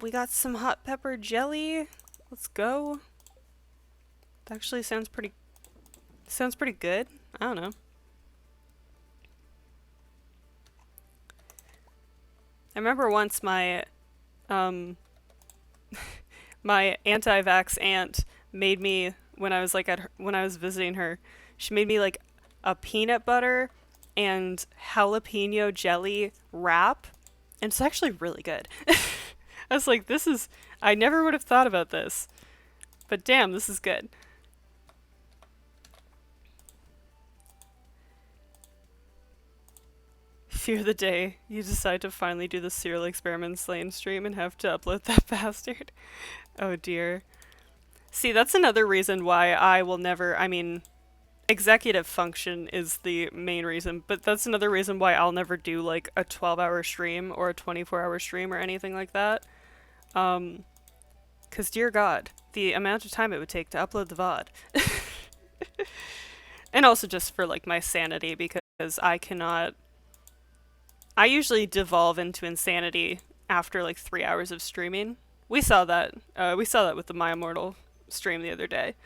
hot pepper jelly. Let's go. That actually sounds pretty good. I don't know. I remember once my my anti-vax aunt made me, when I was like when I was visiting her, she made me like a peanut butter and jalapeno jelly wrap, and it's actually really good. I was like, I never would have thought about this, but damn, this is good. Fear the day you decide to finally do the serial experiments lane stream and have to upload that bastard. Oh dear. See, that's another reason why I will never, I mean, executive function is the main reason, but that's another reason why I'll never do like a 12-hour stream or a 24-hour stream or anything like that. 'Cause dear God, the amount of time it would take to upload the VOD. And also just for like my sanity, because I usually devolve into insanity after like 3 hours of streaming. We saw that with the My Immortal stream the other day.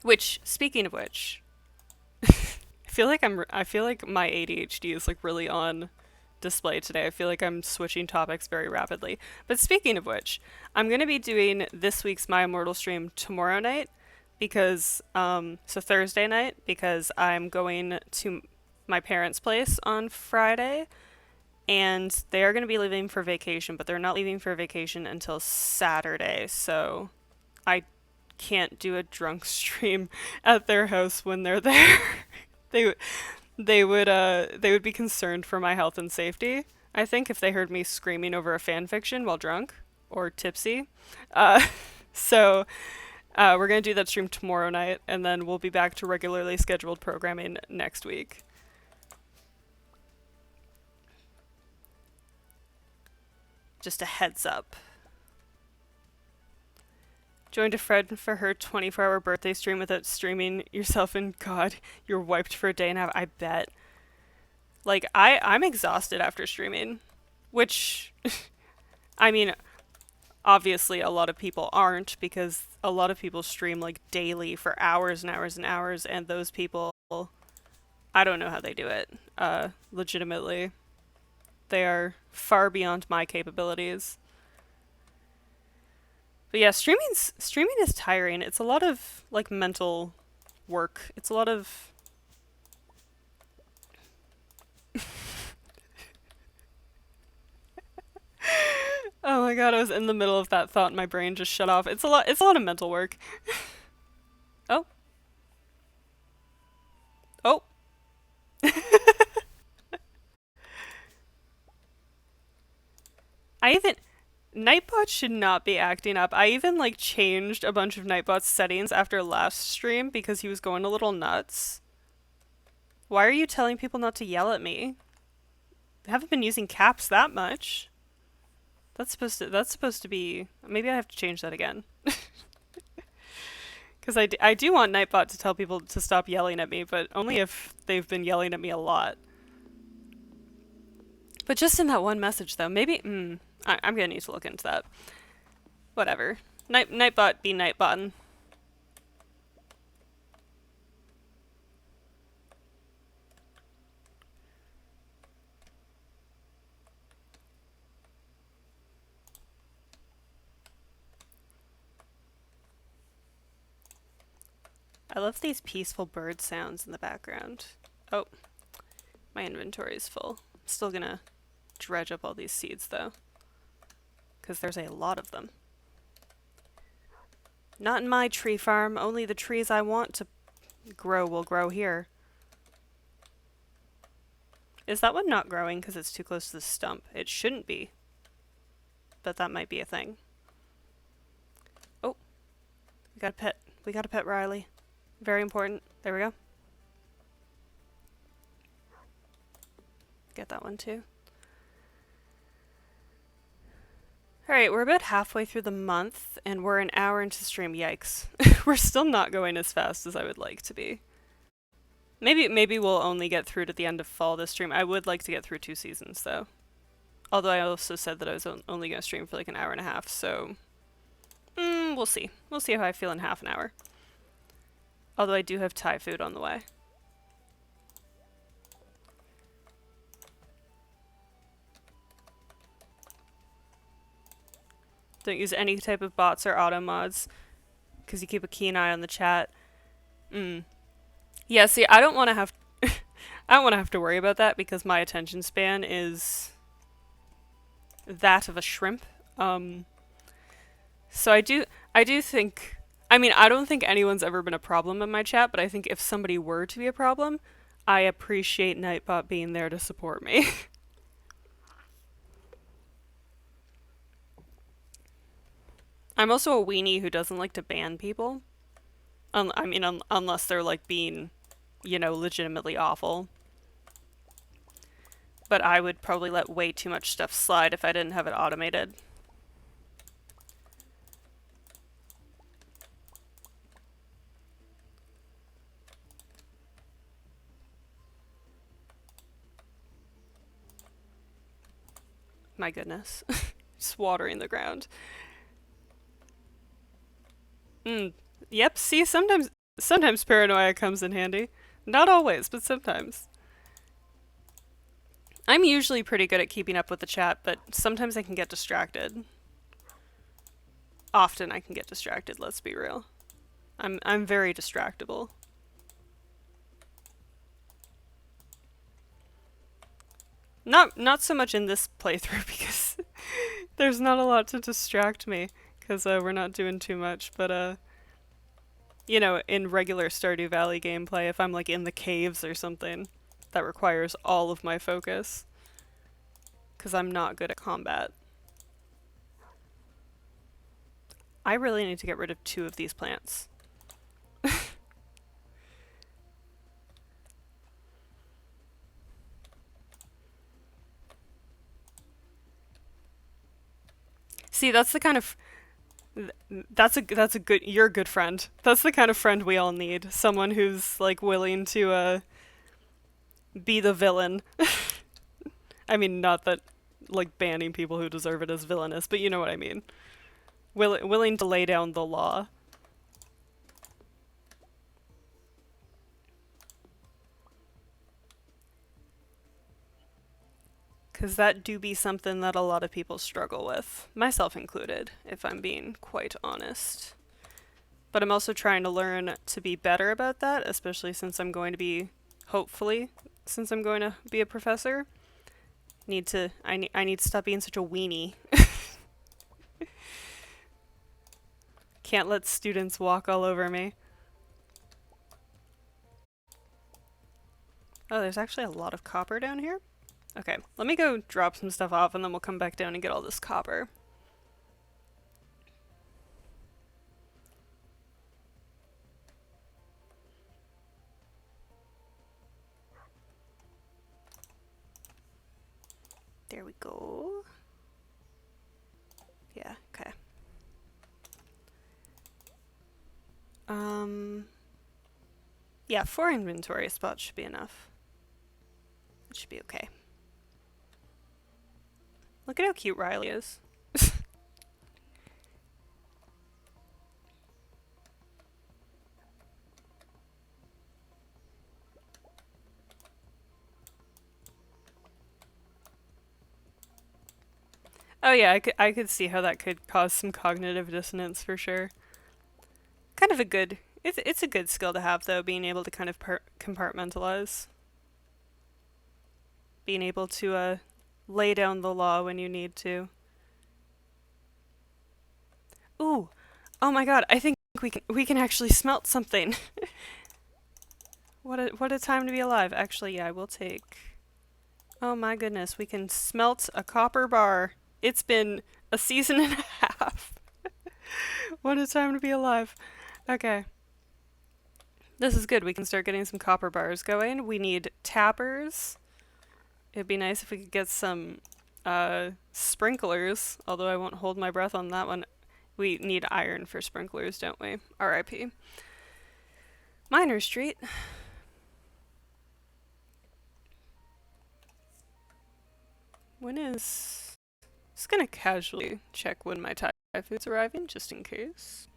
Which, speaking of which, I feel like my ADHD is like really on display today. I feel like I'm switching topics very rapidly. But speaking of which, I'm going to be doing this week's My Immortal stream tomorrow night, because so Thursday night because I'm going to my parents' place on Friday and they are going to be leaving for vacation, but they're not leaving for vacation until Saturday. So I can't do a drunk stream at their house when they're there. they they would be concerned for my health and safety. I think if they heard me screaming over a fan fiction while drunk or tipsy. Uh, so we're gonna do that stream tomorrow night, and then we'll be back to regularly scheduled programming next week. Just a heads up. Joined a friend for her 24-hour birthday stream without streaming yourself, and God, you're wiped for a day and a half. I bet. Like, I'm exhausted after streaming, which, I mean, obviously a lot of people aren't because a lot of people stream like daily for hours and hours and hours, and those people, I don't know how they do it. Legitimately, they are far beyond my capabilities. But yeah, streaming is tiring. It's a lot of like mental work. It's a lot of Oh my god, I was in the middle of that thought and my brain just shut off. It's a lot of mental work. Oh. Oh. I even Nightbot should not be acting up. I even like changed a bunch of Nightbot's settings after last stream because he was going a little nuts. Why are you telling people not to yell at me? I haven't been using caps that much. That's supposed to be, maybe I have to change that again. Because I do want Nightbot to tell people to stop yelling at me, but only if they've been yelling at me a lot. But just in that one message, though, maybe, I'm gonna need to look into that. Whatever. Nightbot be Nightbotting. I love these peaceful bird sounds in the background. Oh, my inventory is full. I'm still gonna dredge up all these seeds, though. Because there's a lot of them. Not in my tree farm. Only the trees I want to grow will grow here. Is that one not growing because it's too close to the stump? It shouldn't be. But that might be a thing. Oh. We got a pet. We got a pet Riley. Very important. There we go. Get that one too. Alright, we're about halfway through the month, and we're an hour into stream. Yikes. We're still not going as fast as I would like to be. Maybe we'll only get through to the end of fall this stream. I would like to get through 2 seasons, though. Although I also said that I was only going to stream for like an hour and a half, so... we'll see. We'll see how I feel in half an hour. Although I do have Thai food on the way. Don't use any type of bots or auto mods, because you keep a keen eye on the chat. Yeah, see, I don't want to have... I don't want to have to worry about that, because my attention span is... that of a shrimp. So I do think... I mean, I don't think anyone's ever been a problem in my chat, but I think if somebody were to be a problem, I appreciate Nightbot being there to support me. I'm also a weenie who doesn't like to ban people. Unless they're like being, legitimately awful. But I would probably let way too much stuff slide if I didn't have it automated. My goodness. Just watering the ground. Yep, see, sometimes paranoia comes in handy. Not always, but sometimes. I'm usually pretty good at keeping up with the chat, but sometimes I can get distracted. Often I can get distracted, let's be real. I'm very distractible. Not so much in this playthrough because there's not a lot to distract me because we're not doing too much. But you know, in regular Stardew Valley gameplay, if I'm like in the caves or something, that requires all of my focus because I'm not good at combat. I really need to get rid of 2 of these plants. See, that's the kind of that's a good you're a good friend. That's the kind of friend we all need. Someone who's like willing to be the villain. I mean, not that like banning people who deserve it is villainous, but you know what I mean. Willing to lay down the law. Because that do be something that a lot of people struggle with, myself included, if I'm being quite honest. But I'm also trying to learn to be better about that, especially since I'm going to be, hopefully, since I'm going to be a professor. I need to stop being such a weenie. Can't let students walk all over me. Oh, there's actually a lot of copper down here? Okay, let me go drop some stuff off and then we'll come back down and get all this copper. There we go. Yeah, okay. Yeah, 4 inventory spots should be enough. It should be okay. Look at how cute Riley is. Oh yeah, I could see how that could cause some cognitive dissonance for sure. Kind of a good, it's a good skill to have though, being able to kind of compartmentalize. Being able to lay down the law when you need to. Ooh, oh my god, I think we can actually smelt something. What a time to be alive. Actually, yeah, I will take. Oh my goodness, we can smelt a copper bar. It's been a season and a half. What a time to be alive. Okay. This is good. We can start getting some copper bars going. We need tappers. It'd be nice if we could get some sprinklers, although I won't hold my breath on that one. We need iron for sprinklers, don't we? R.I.P. Miner Street. When is... Just gonna casually check when my Thai food's arriving, just in case.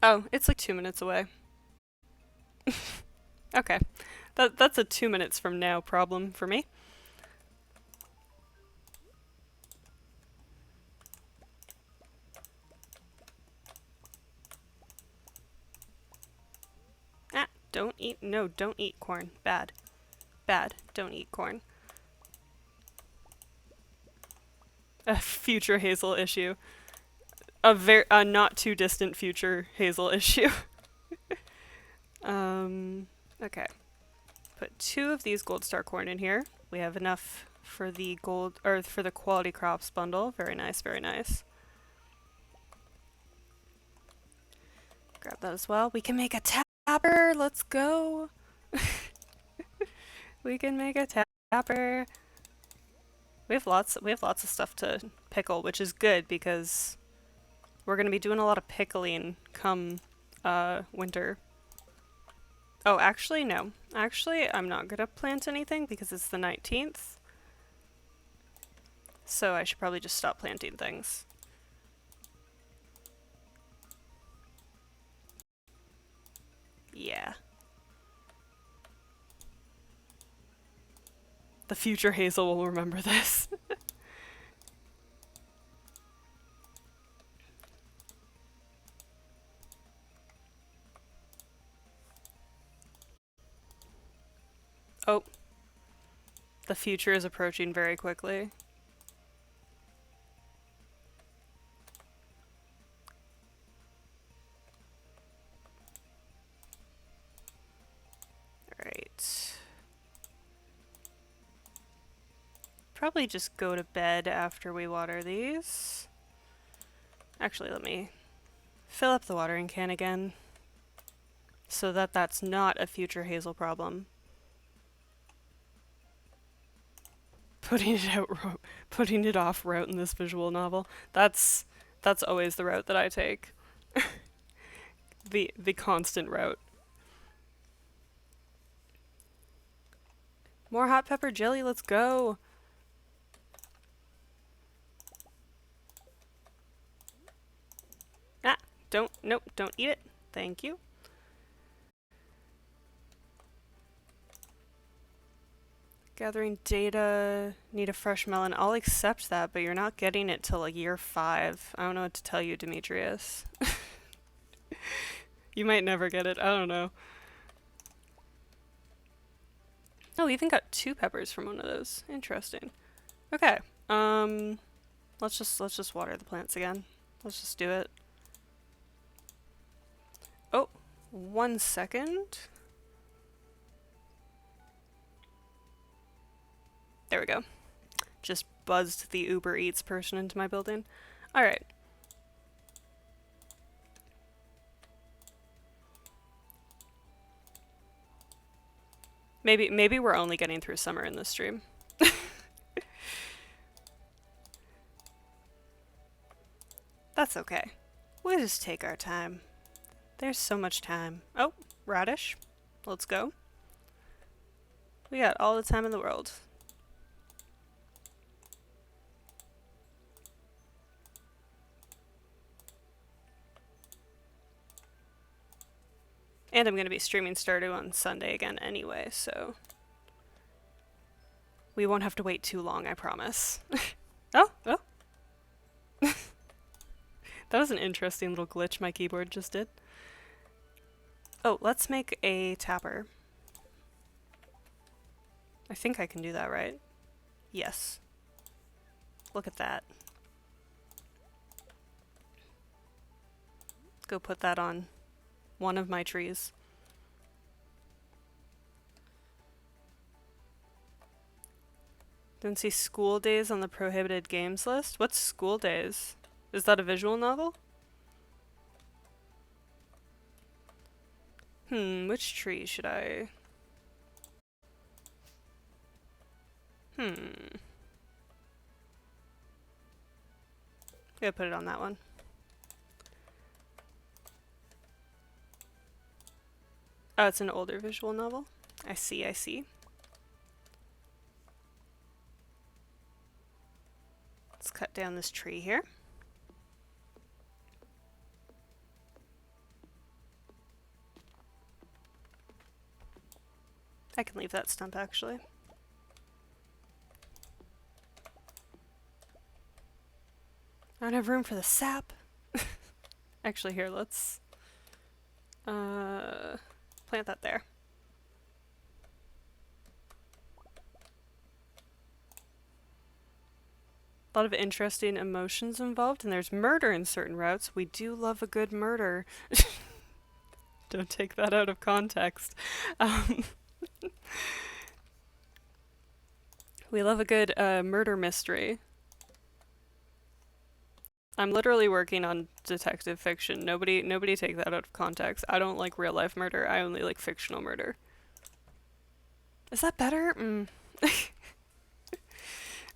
Oh, it's like 2 minutes away. Okay. That's a 2 minutes from now problem for me. Ah, don't eat, no, don't eat corn. Bad. Bad, don't eat corn. A future Hazel issue. A not too distant future Hazel issue. Okay. Put 2 of these gold star corn in here. We have enough for the gold, or for the quality crops bundle. Very nice, very nice. Grab that as well. We can make a tapper. Let's go. We can make a tapper. We have lots of stuff to pickle, which is good because we're going to be doing a lot of pickling come winter. Oh, actually, no. Actually, I'm not going to plant anything because it's the 19th. So I should probably just stop planting things. Yeah. The future Hazel will remember this. Oh, the future is approaching very quickly. Alright. Probably just go to bed after we water these. Actually, let me fill up the watering can again so that that's not a future Hazel problem. Putting it off route in this visual novel. That's always the route that I take. The constant route. More hot pepper jelly, let's go. Ah, nope, don't eat it. Thank you. Gathering data, need a fresh melon. I'll accept that, but you're not getting it till like year 5. I don't know what to tell you, Demetrius. You might never get it, I don't know. Oh, we even got 2 peppers from one of those. Interesting. Okay. Let's just water the plants again. Let's just do it. Oh, 1 second. There we go. Just buzzed the Uber Eats person into my building. Alright. Maybe we're only getting through summer in this stream. That's okay. We'll just take our time. There's so much time. Oh, radish. Let's go. We got all the time in the world. And I'm going to be streaming Stardew on Sunday again anyway, so we won't have to wait too long, I promise. Oh. That was an interesting little glitch my keyboard just did. Oh, let's make a tapper. I think I can do that, right? Yes. Look at that. Go put that on one of my trees. Don't see School Days on the prohibited games list. What's School Days? Is that a visual novel? Which tree should I... Gotta put it on that one. Oh, it's an older visual novel. I see. Let's cut down this tree here. I can leave that stump, actually. I don't have room for the sap. Actually, here, let's plant that there. A lot of interesting emotions involved, and there's murder in certain routes. We do love a good murder. Don't take that out of context. We love a good murder mystery. I'm literally working on detective fiction. Nobody take that out of context. I don't like real life murder. I only like fictional murder. Is that better?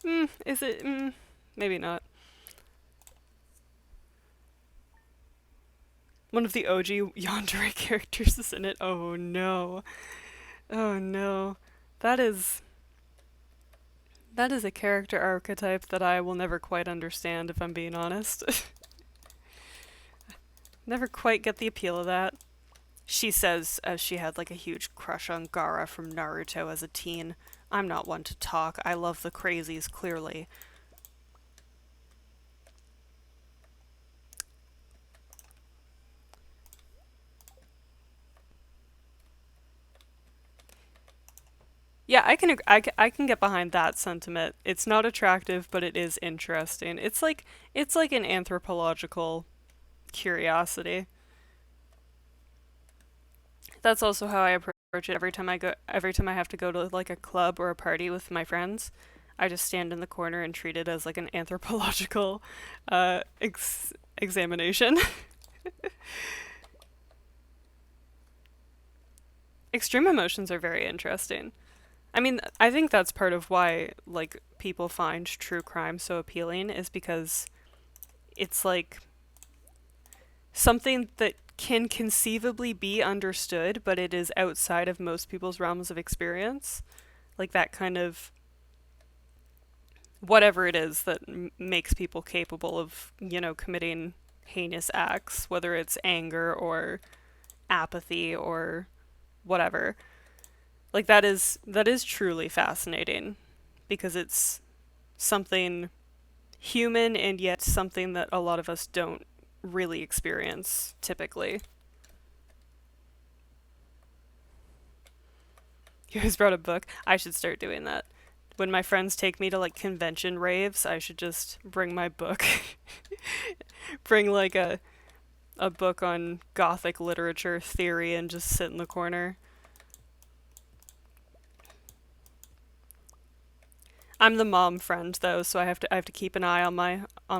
Is it? Maybe not. One of the OG Yandere characters is in it. Oh no. Oh no. That is a character archetype that I will never quite understand, if I'm being honest. Never quite get the appeal of that. She says as she had like a huge crush on Gaara from Naruto as a teen. I'm not one to talk. I love the crazies, clearly. Yeah, I can get behind that sentiment. It's not attractive, but it is interesting. It's like an anthropological curiosity. That's also how I approach it every time I have to go to like a club or a party with my friends. I just stand in the corner and treat it as like an anthropological examination. Extreme emotions are very interesting. I mean, I think that's part of why like people find true crime so appealing is because it's like something that can conceivably be understood, but it is outside of most people's realms of experience. Like that kind of whatever it is that makes people capable of, committing heinous acts, whether it's anger or apathy or whatever. Like that is truly fascinating because it's something human and yet something that a lot of us don't really experience typically. You guys brought a book. I should start doing that. When my friends take me to like convention raves, I should just bring my book. Bring like a book on gothic literature theory and just sit in the corner. I'm the mom friend though, so I have to keep an eye on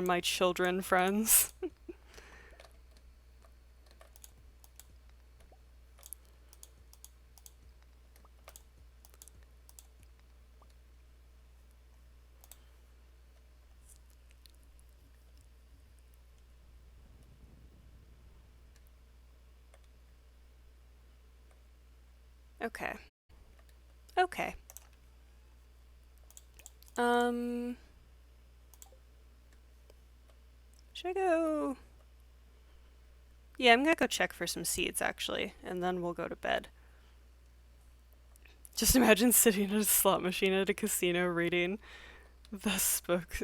my children friends. Okay. Okay. Um should I go? Yeah, I'm gonna go check for some seeds actually, and then we'll go to bed. Just imagine sitting at a slot machine at a casino reading this book.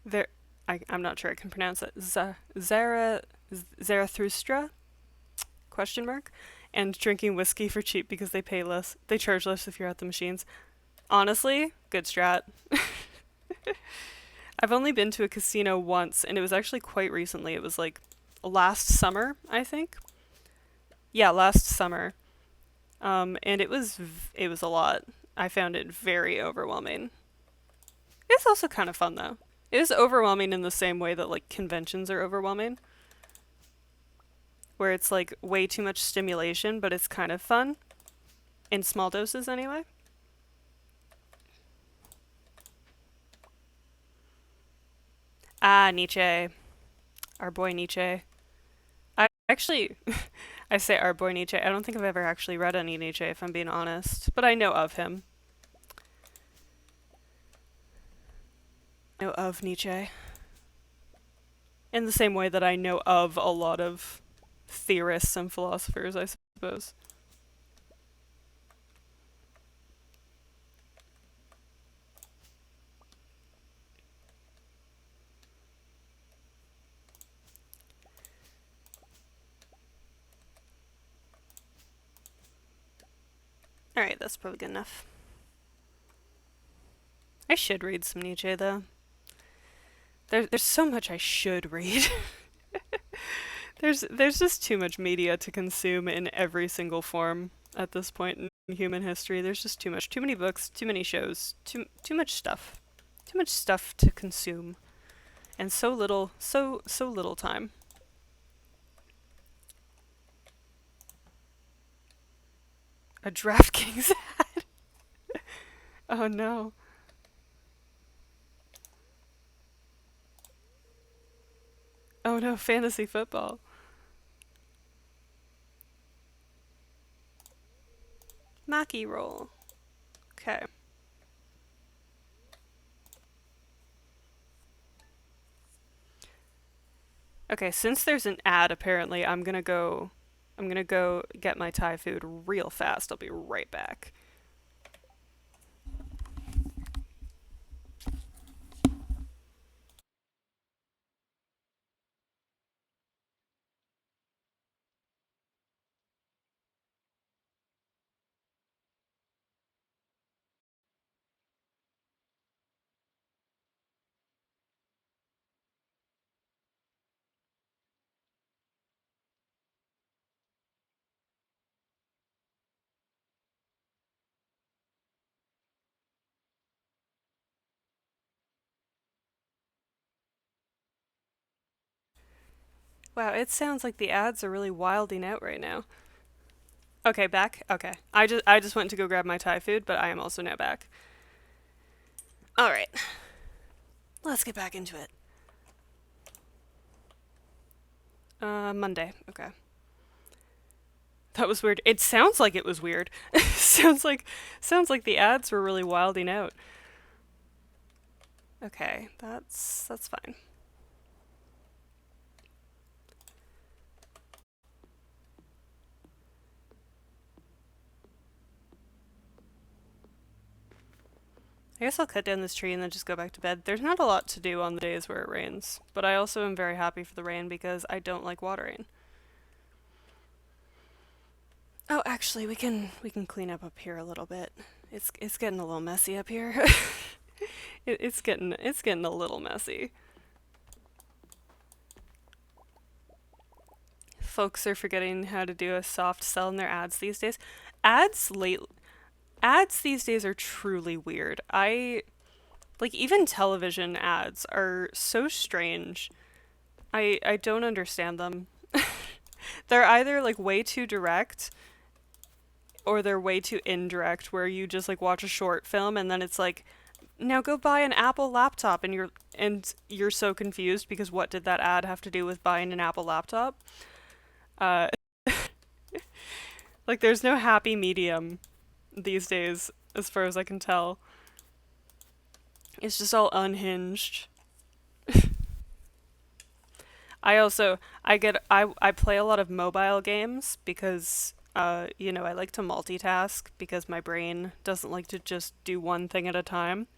There, I'm not sure I can pronounce it. Zarathustra? Question mark. And drinking whiskey for cheap because they pay less. They charge less if you're at the machines. Honestly, good strat. I've only been to a casino once, and it was actually quite recently. It was like last summer, I think. Yeah, last summer. And it was a lot. I found it very overwhelming. It's also kind of fun though. It is overwhelming in the same way that like conventions are overwhelming, where it's like way too much stimulation, but it's kind of fun in small doses anyway. Ah, Nietzsche, our boy Nietzsche. I actually, I say our boy Nietzsche. I don't think I've ever actually read any Nietzsche, if I'm being honest, but I know of him. I know of Nietzsche in the same way that I know of a lot of theorists and philosophers, I suppose. All right, that's probably good enough. I should read some Nietzsche though. There's so much I should read. There's just too much media to consume in every single form at this point in human history. There's just too much, too many books, too many shows, too much stuff, too much stuff to consume, and so little time. A DraftKings ad. Oh no. Oh no, fantasy football. Maki roll. Okay. Okay, since there's an ad apparently, I'm gonna go get my Thai food real fast. I'll be right back. Wow, it sounds like the ads are really wilding out right now. Okay, back. Okay. I just went to go grab my Thai food, but I am also now back. All right. Let's get back into it. Monday. Okay. That was weird. It sounds like it was weird. sounds like the ads were really wilding out. Okay, that's fine. I guess I'll cut down this tree and then just go back to bed. There's not a lot to do on the days where it rains, but I also am very happy for the rain because I don't like watering. Oh, actually, we can clean up here a little bit. It's getting a little messy up here. It's getting a little messy. Folks are forgetting how to do a soft sell in their ads these days. Ads late Ads these days are truly weird. Even television ads are so strange. I don't understand them. They're either like way too direct or they're way too indirect where you just like watch a short film and then it's like now go buy an Apple laptop and you're so confused because what did that ad have to do with buying an Apple laptop? Uh like there's no happy medium these days as far as I can tell. It's just all unhinged. I play a lot of mobile games because I like to multitask because my brain doesn't like to just do one thing at a time.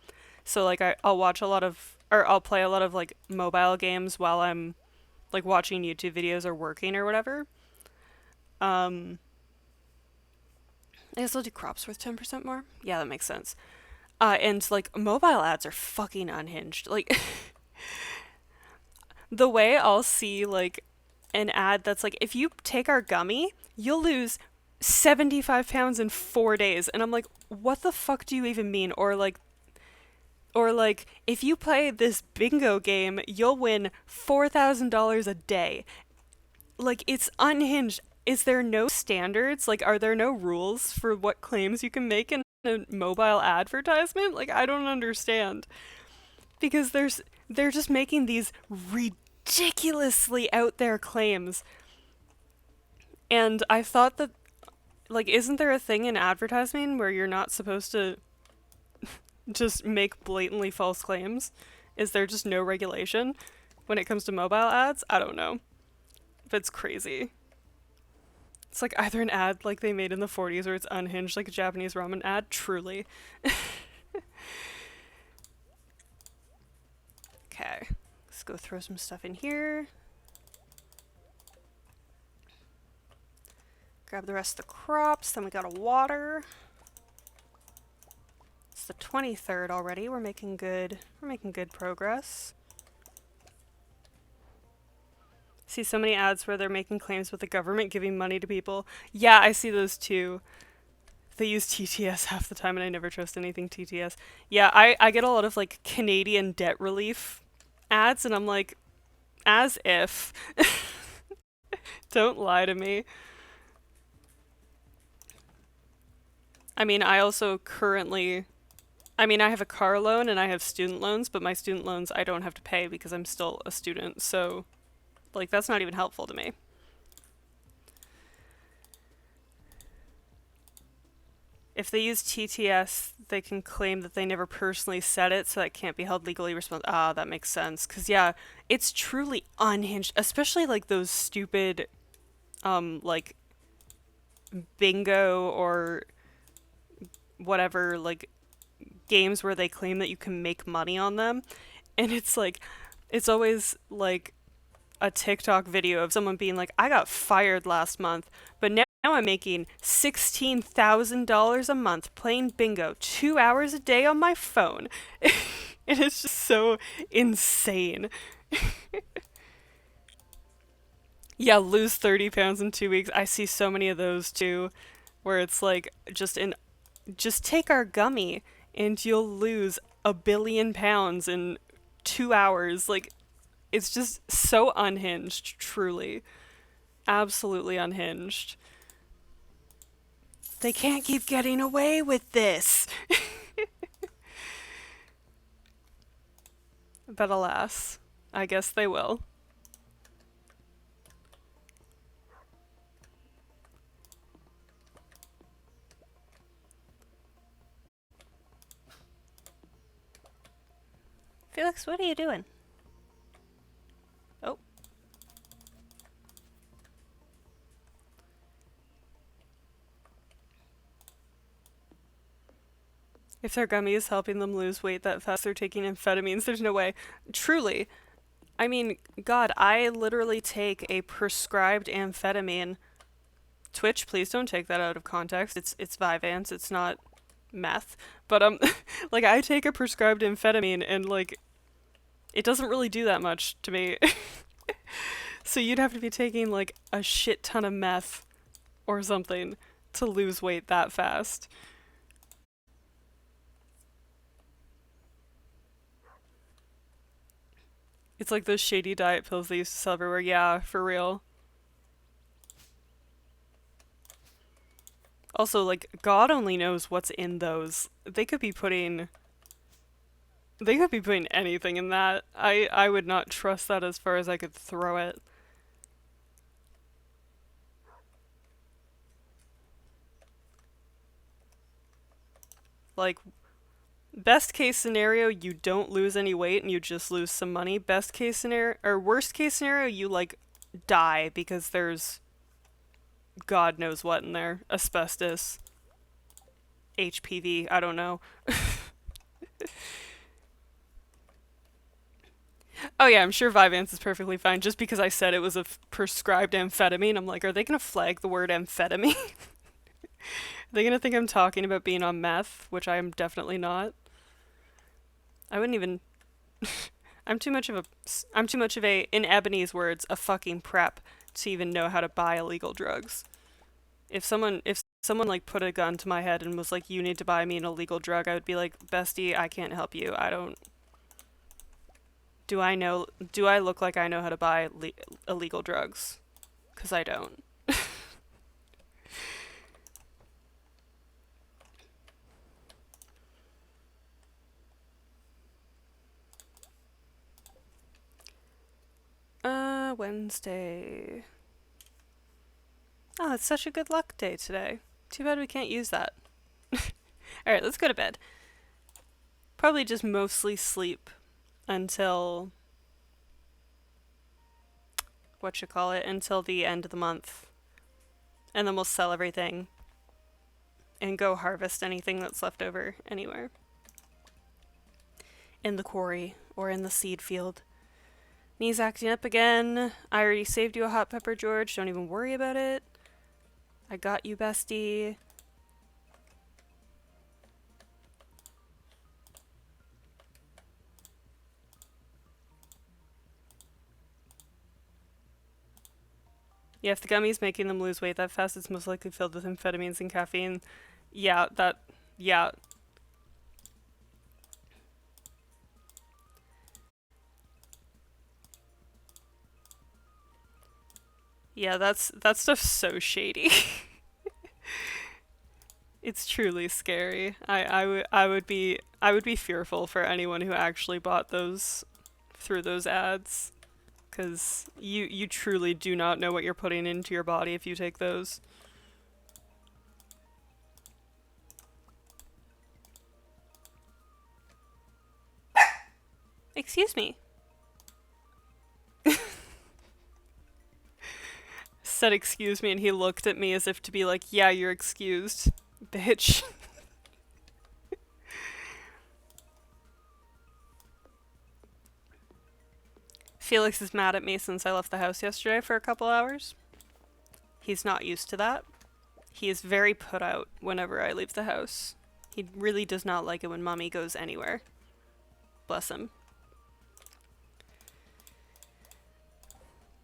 So like I'll watch a lot of or I'll play a lot of like mobile games while I'm like watching YouTube videos or working or whatever. Um I guess I'll do crops worth 10% more. Yeah, that makes sense. And like mobile ads are fucking unhinged. Like the way I'll see like an ad that's like, if you take our gummy, you'll lose 75 pounds in 4 days. And I'm like, what the fuck do you even mean? Or like, if you play this bingo game, you'll win $4,000 a day. Like, it's unhinged. Is there no standards? Like, are there no rules for what claims you can make in a mobile advertisement? Like, I don't understand. Because they're just making these ridiculously out there claims. And I thought that like isn't there a thing in advertising where you're not supposed to just make blatantly false claims? Is there just no regulation when it comes to mobile ads? I don't know. But it's crazy. It's like either an ad like they made in the 40s or it's unhinged like a Japanese ramen ad, truly. Okay. Let's go throw some stuff in here. Grab the rest of the crops, then we gotta water. It's the 23rd already. We're making good progress. See so many ads where they're making claims with the government giving money to people. Yeah, I see those too. They use TTS half the time and I never trust anything TTS. Yeah, I get a lot of like Canadian debt relief ads and I'm like, as if. Don't lie to me. I mean, I have a car loan and I have student loans, but my student loans I don't have to pay because I'm still a student, so, like, that's not even helpful to me. If they use TTS, they can claim that they never personally said it, so that can't be held legally responsible. Ah, that makes sense. Because, yeah, it's truly unhinged, especially, like, those stupid, like, bingo or whatever, like, games where they claim that you can make money on them. And it's always like a TikTok video of someone being like, I got fired last month, but now I'm making $16,000 a month playing bingo 2 hours a day on my phone. And it's just so insane. Yeah, lose 30 pounds in 2 weeks. I see so many of those too, where it's like just take our gummy and you'll lose 1 billion pounds in 2 hours. Like, It's just so unhinged, truly. Absolutely unhinged. They can't keep getting away with this. But alas, I guess they will. Felix, what are you doing? Oh. If their gummy is helping them lose weight that fast, they're taking amphetamines. There's no way. Truly. I mean, God, I literally take a prescribed amphetamine. Twitch, please don't take that out of context. It's Vyvanse, it's not meth. But like I take a prescribed amphetamine and like it doesn't really do that much to me. So you'd have to be taking like a shit ton of meth or something to lose weight that fast. It's like those shady diet pills they used to sell everywhere. Yeah, for real. Also, like, God only knows what's in those. They could be putting anything in that. I would not trust that as far as I could throw it. Like, best case scenario, you don't lose any weight and you just lose some money. Best case scenario, or worst case scenario, you, like, die because there's God knows what in there. Asbestos, HPV, I don't know. Oh yeah, I'm sure Vyvanse is perfectly fine. Just because I said it was a prescribed amphetamine, I'm like, are they gonna flag the word amphetamine? Are they gonna think I'm talking about being on meth, which I am definitely not. I wouldn't even. I'm too much of a. I'm too much of a, in Ebony's words, a fucking prep to even know how to buy illegal drugs. If someone like put a gun to my head and was like, "You need to buy me an illegal drug," I would be like, "Bestie, I can't help you. I don't. Do I know? Do I look like I know how to buy illegal drugs? Because I don't." Wednesday. Oh, it's such a good luck day today. Too bad we can't use that. Alright, let's go to bed. Probably just mostly sleep until until the end of the month. And then we'll sell everything and go harvest anything that's left over anywhere. In the quarry or in the seed field. Knees acting up again. I already saved you a hot pepper, George. Don't even worry about it. I got you, bestie. Yeah, if the gummy's making them lose weight that fast, it's most likely filled with amphetamines and caffeine. Yeah, yeah. Yeah, that stuff's so shady. It's truly scary. I would be fearful for anyone who actually bought those through those ads, because you truly do not know what you're putting into your body if you take those. Excuse me. Said excuse me and he looked at me as if to be like, yeah, you're excused, bitch. Felix is mad at me since I left the house yesterday for a couple hours. He's not used to that. He is very put out whenever I leave the house. He really does not like it when mommy goes anywhere. Bless him.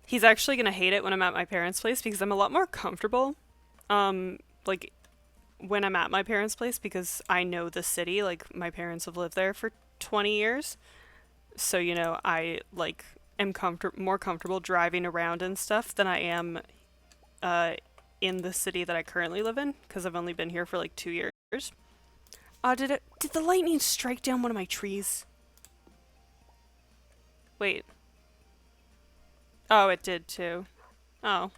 He's actually gonna hate it when I'm at my parents' place because I'm a lot more comfortable. Like when I'm at my parents' place because I know the city. Like my parents have lived there for 20 years, so I like am more comfortable driving around and stuff than I am uh, in the city that I currently live in, because I've only been here for like 2 years. Did the lightning strike down one of my trees? Wait. Oh, it did too. Oh.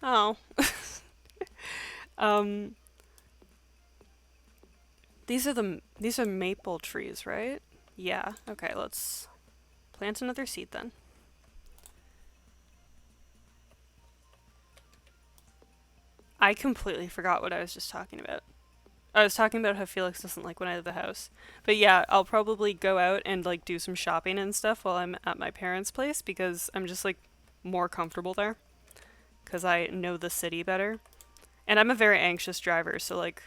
Oh. um these are maple trees, right? Yeah. Okay, let's plant another seed then. I completely forgot what I was just talking about. I was talking about how Felix doesn't like when I leave the house. But yeah, I'll probably go out and like do some shopping and stuff while I'm at my parents' place because I'm just like more comfortable there because I know the city better. And I'm a very anxious driver, so like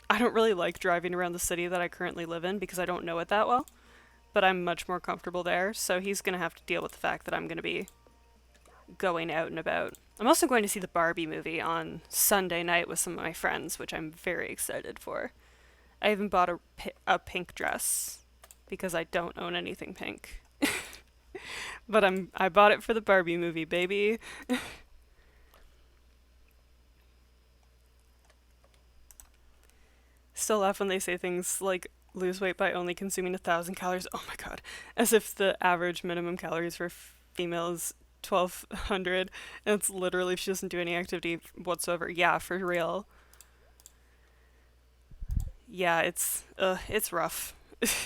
I don't really like driving around the city that I currently live in because I don't know it that well. But I'm much more comfortable there, so he's going to have to deal with the fact that I'm going to be going out and about. I'm also going to see the Barbie movie on Sunday night with some of my friends, which I'm very excited for. I even bought a pink dress because I don't own anything pink. But I bought it for the Barbie movie, baby. Still laugh when they say things like lose weight by only consuming 1,000 calories. Oh my god. As if the average minimum calories for females 1,200, and it's literally if she doesn't do any activity whatsoever. Yeah, for real. Yeah, it's rough.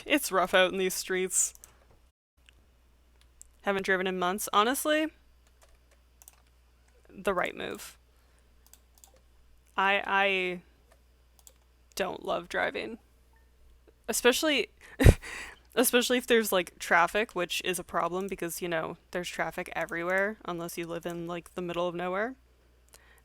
It's rough out in these streets. Haven't driven in months. Honestly, the right move. I don't love driving. Especially especially if there's like traffic, which is a problem because, there's traffic everywhere unless you live in like the middle of nowhere.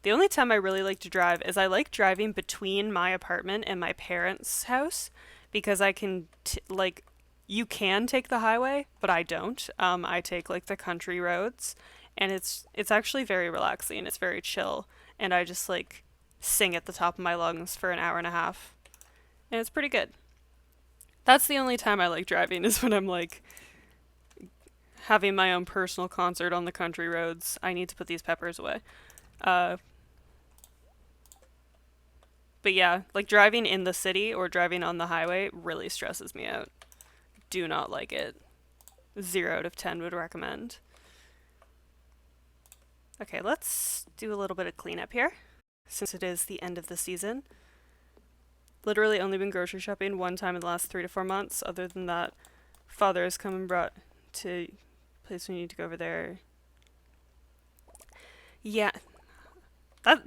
The only time I really like to drive is I like driving between my apartment and my parents' house because I can like you can take the highway, but I don't. I take like the country roads, and it's actually very relaxing. It's very chill, and I just like sing at the top of my lungs for an hour and a half, and it's pretty good. That's the only time I like driving is when I'm like having my own personal concert on the country roads. I need to put these peppers away. Uh, but yeah, like driving in the city or driving on the highway really stresses me out. Do not like it. 0 out of 10 would recommend. Okay, let's do a little bit of cleanup here since it is the end of the season. Literally only been grocery shopping one time in the last 3 to 4 months. Other than that, father has come and brought to place we need to go over there. Yeah,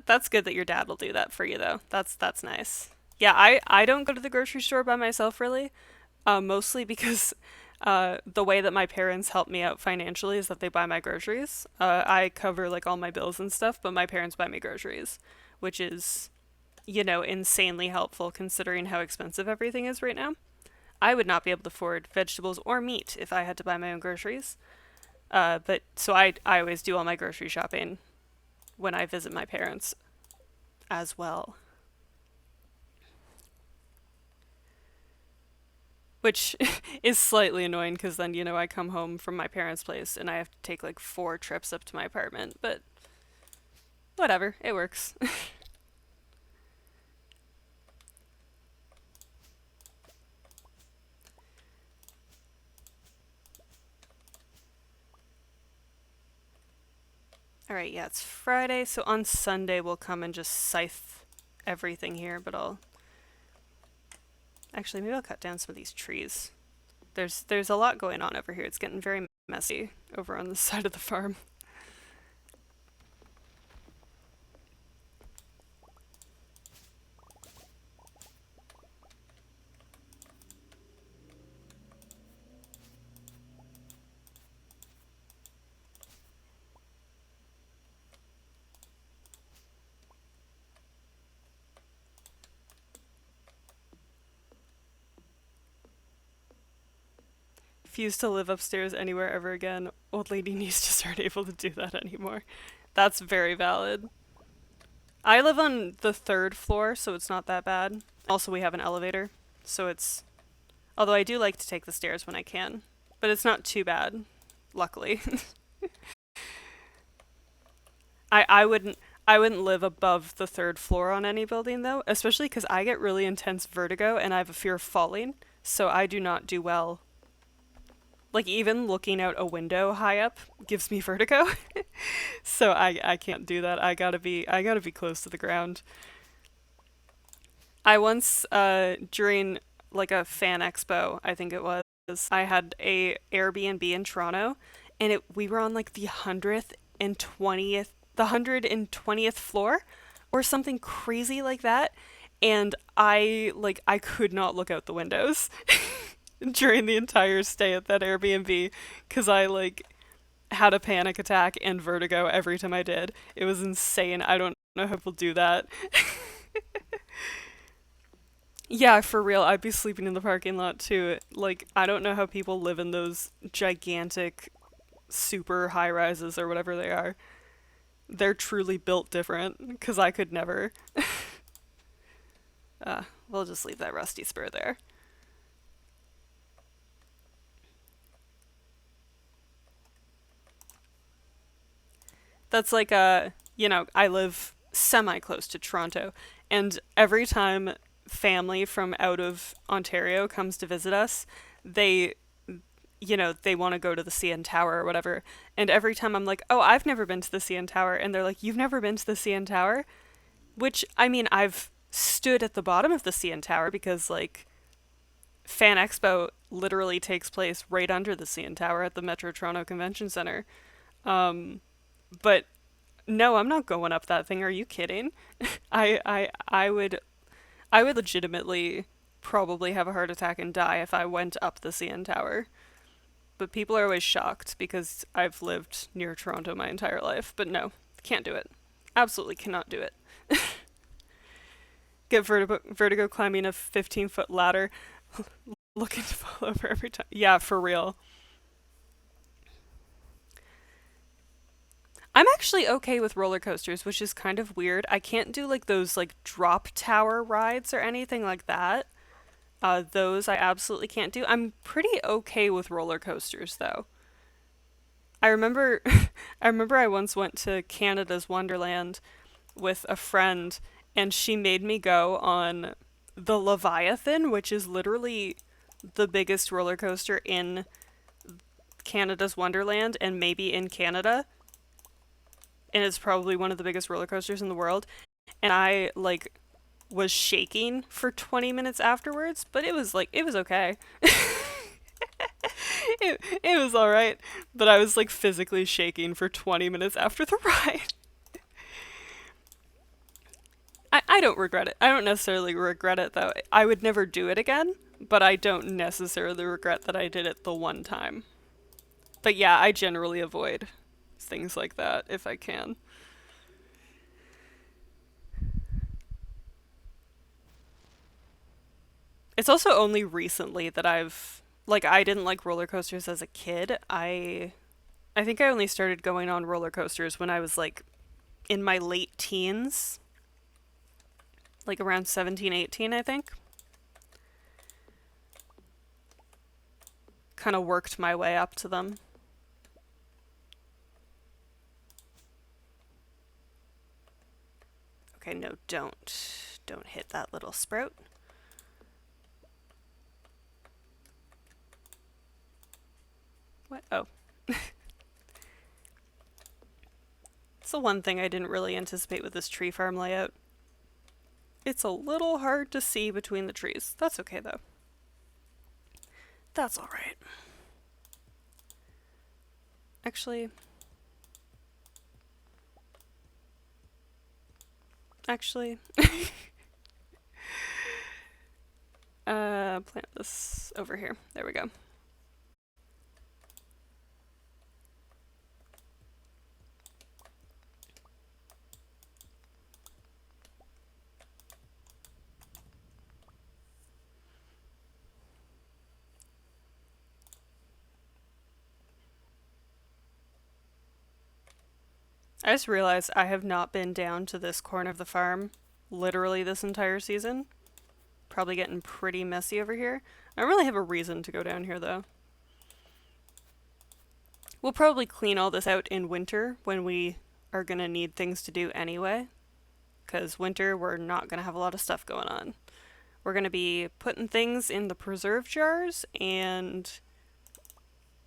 that's good that your dad will do that for you though. That's nice. Yeah, I don't go to the grocery store by myself really, mostly because the way that my parents help me out financially is that they buy my groceries. I cover like all my bills and stuff, but my parents buy me groceries, which is insanely helpful considering how expensive everything is right now. I would not be able to afford vegetables or meat if I had to buy my own groceries. But so I always do all my grocery shopping when I visit my parents as well. Which is slightly annoying because then, I come home from my parents' place and I have to take like 4 trips up to my apartment. But whatever, it works. Alright, yeah, it's Friday, so on Sunday we'll come and just scythe everything here, but Actually, maybe I'll cut down some of these trees. There's a lot going on over here. It's getting very messy over on this side of the farm. Refuse to live upstairs anywhere ever again. Old lady needs to start able to do that anymore. That's very valid. I live on the 3rd floor, so it's not that bad. Also, we have an elevator, so it's... Although I do like to take the stairs when I can, but it's not too bad. luckily. I wouldn't live above the third floor on any building though, especially because I get really intense vertigo and I have a fear of falling, so I do not do well. Like even looking out a window high up gives me vertigo. So I can't do that. I gotta be close to the ground. I once during like a fan expo, I think it was, I had a Airbnb in Toronto and we were on like the 120th floor or something crazy like that, and I could not look out the windows during the entire stay at that Airbnb cuz I like had a panic attack and vertigo every time I did. It was insane. I don't know how people do that. Yeah, for real. I'd be sleeping in the parking lot too. Like, I don't know how people live in those gigantic super high rises or whatever they are. They're truly built different because I could never. We'll just leave that rusty spur there. That's like I live semi close to Toronto, and every time family from out of Ontario comes to visit us, they they want to go to the CN Tower or whatever. And every time I'm like, "Oh, I've never been to the CN Tower." And they're like, "You've never been to the CN Tower?" Which I mean, I've stood at the bottom of the CN Tower because like Fan Expo literally takes place right under the CN Tower at the Metro Toronto Convention Center. Um, but no, I'm not going up that thing. Are you kidding? I would legitimately probably have a heart attack and die if I went up the CN Tower. But people are always shocked because I've lived near Toronto my entire life. But no, can't do it. Absolutely cannot do it. Get vertigo climbing a 15-foot ladder, looking to fall over every time. Yeah, for real. I'm actually okay with roller coasters, which is kind of weird. I can't do like those like drop tower rides or anything like that. Those I absolutely can't do. I'm pretty okay with roller coasters though. I remember I once went to Canada's Wonderland with a friend and she made me go on the Leviathan, which is literally the biggest roller coaster in Canada's Wonderland and maybe in Canada. And it's probably one of the biggest roller coasters in the world. And I like was shaking for 20 minutes afterwards, but it was okay. It was all right, but I was like physically shaking for 20 minutes after the ride. I don't regret it. I don't necessarily regret it though. I would never do it again, but I don't necessarily regret that I did it the one time. But yeah, I generally avoid things like that if I can. It's also only recently that I didn't like roller coasters as a kid. I think I only started going on roller coasters when I was like in my late teens, like around 17, 18, I think. Kind of worked my way up to them. Okay, no, don't hit that little sprout. What? Oh. It's the one thing I didn't really anticipate with this tree farm layout. It's a little hard to see between the trees. That's okay though. That's alright. Actually, actually, plant this over here. There we go. I just realized I have not been down to this corner of the farm literally this entire season. Probably getting pretty messy over here. I don't really have a reason to go down here though. We'll probably clean all this out in winter when we are gonna need things to do anyway. Because winter, we're not gonna have a lot of stuff going on. We're gonna be putting things in the preserve jars and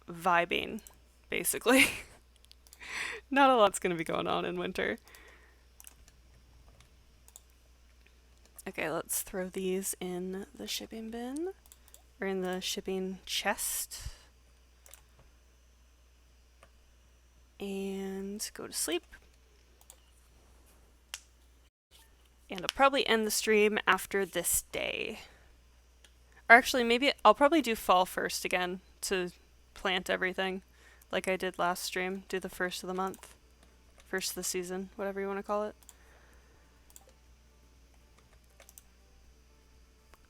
vibing, basically. Not a lot's gonna be going on in winter. Okay, let's throw these in the shipping bin, or in the shipping chest. And go to sleep. And I'll probably end the stream after this day. Or actually, maybe I'll probably do fall first again to plant everything, like I did last stream. Do the first of the month. First of the season, whatever you want to call it.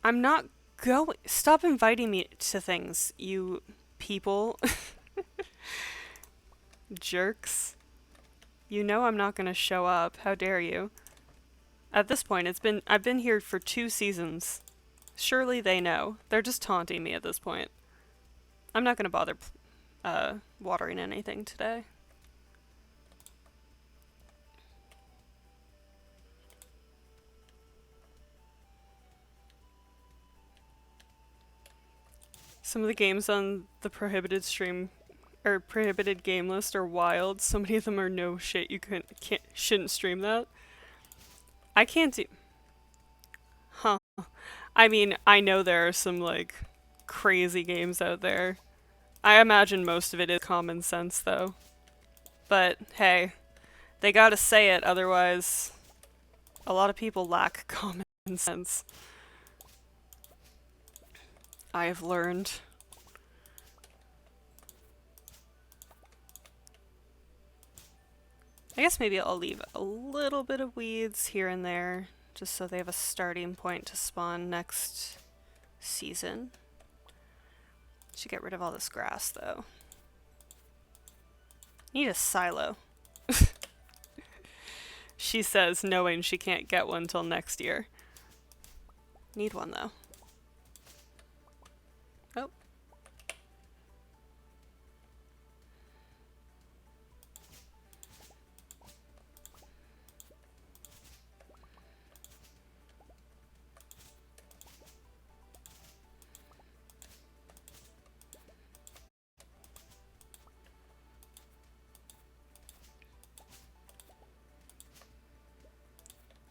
I'm not going. Stop inviting me to things, you people. Jerks. You know I'm not gonna show up. How dare you? At this point, I've been here for 2 seasons. Surely they know. They're just taunting me at this point. I'm not gonna bother watering anything today. Some of the games on the prohibited stream or prohibited game list are wild. So many of them are no shit. You shouldn't stream that. I can't do. Huh. I mean, I know there are some like crazy games out there. I imagine most of it is common sense though. But hey, they gotta say it, otherwise a lot of people lack common sense. I have learned. I guess maybe I'll leave a little bit of weeds here and there, just so they have a starting point to spawn next season. Should get rid of all this grass though. Need a silo. She says, knowing she can't get one till next year. Need one though. Oh.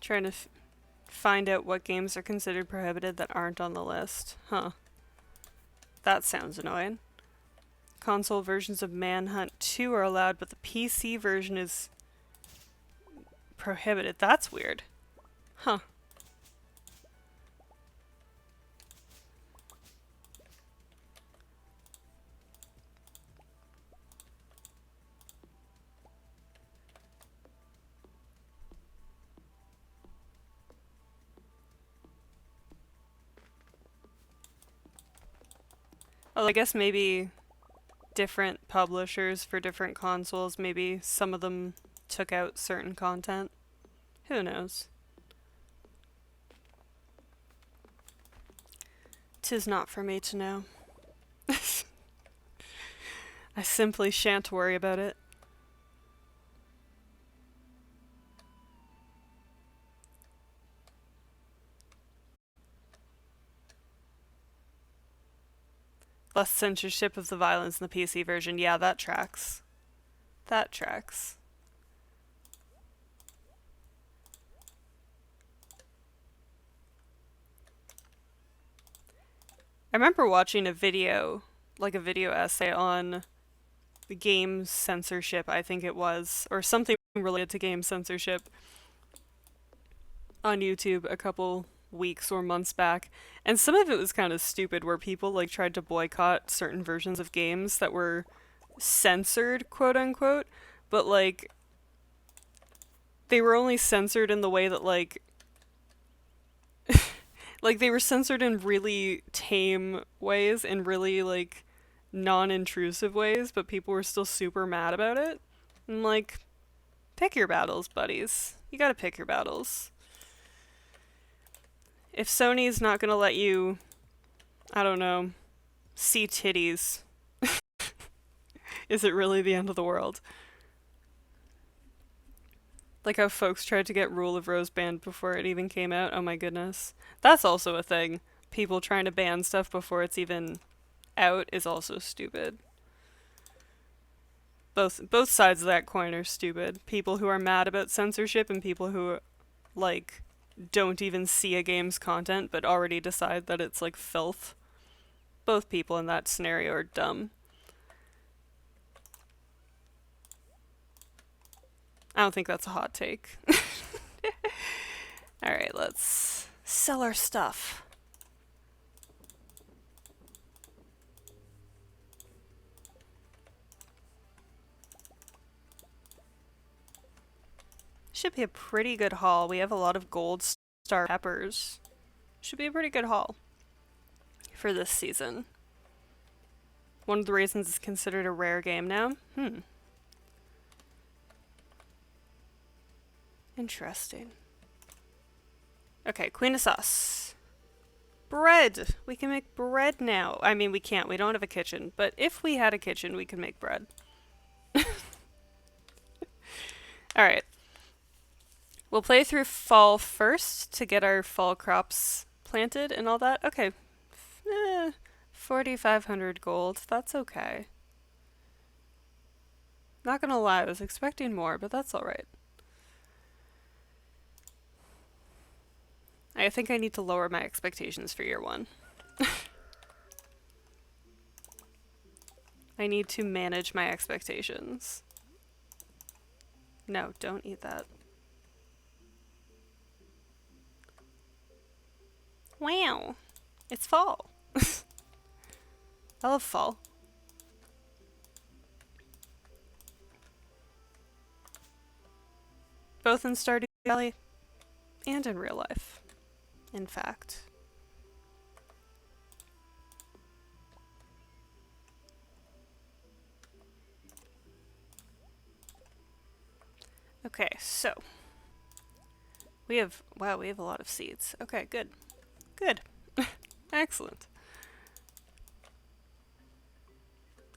Trying to find out what games are considered prohibited that aren't on the list. Huh. That sounds annoying. Console versions of Manhunt 2 are allowed, but the PC version is prohibited. That's weird. Huh. Well, I guess maybe different publishers for different consoles, maybe some of them took out certain content. Who knows? 'Tis not for me to know. I simply shan't worry about it. Less censorship of the violence in the PC version. Yeah, that tracks. That tracks. I remember watching a video, like a video essay on the game censorship, I think it was, or something related to game censorship on YouTube a couple weeks or months back, and some of it was kind of stupid where people like tried to boycott certain versions of games that were censored, quote unquote, but like they were only censored in the way that like like they were censored in really tame ways and really like non-intrusive ways, but people were still super mad about it. And like, pick your battles, buddies. You gotta pick your battles. If Sony's not gonna let you, I don't know, see titties, Is it really the end of the world? Like how folks tried to get Rule of Rose banned before it even came out. Oh my goodness. That's also a thing. People trying to ban stuff before it's even out is also stupid. Both sides of that coin are stupid. People who are mad about censorship and people who like don't even see a game's content but already decide that it's like filth. Both people in that scenario are dumb. I don't think that's a hot take. Alright, let's sell our stuff. Should be a pretty good haul. We have a lot of gold star peppers. Should be a pretty good haul for this season. One of the reasons it's considered a rare game now. Interesting. Okay, Queen of Sauce. Bread! We can make bread now. I mean, we can't. We don't have a kitchen. But if we had a kitchen, we could make bread. Alright. We'll play through fall first to get our fall crops planted and all that. Okay. 4,500 gold. That's okay. Not gonna lie, I was expecting more, but that's alright. I think I need to lower my expectations for year one. I need to manage my expectations. No, don't eat that. Wow. It's fall. I love fall. Both in Stardew Valley and in real life, in fact. Okay, so we have, wow, we have a lot of seeds. Okay, good. Good. Excellent.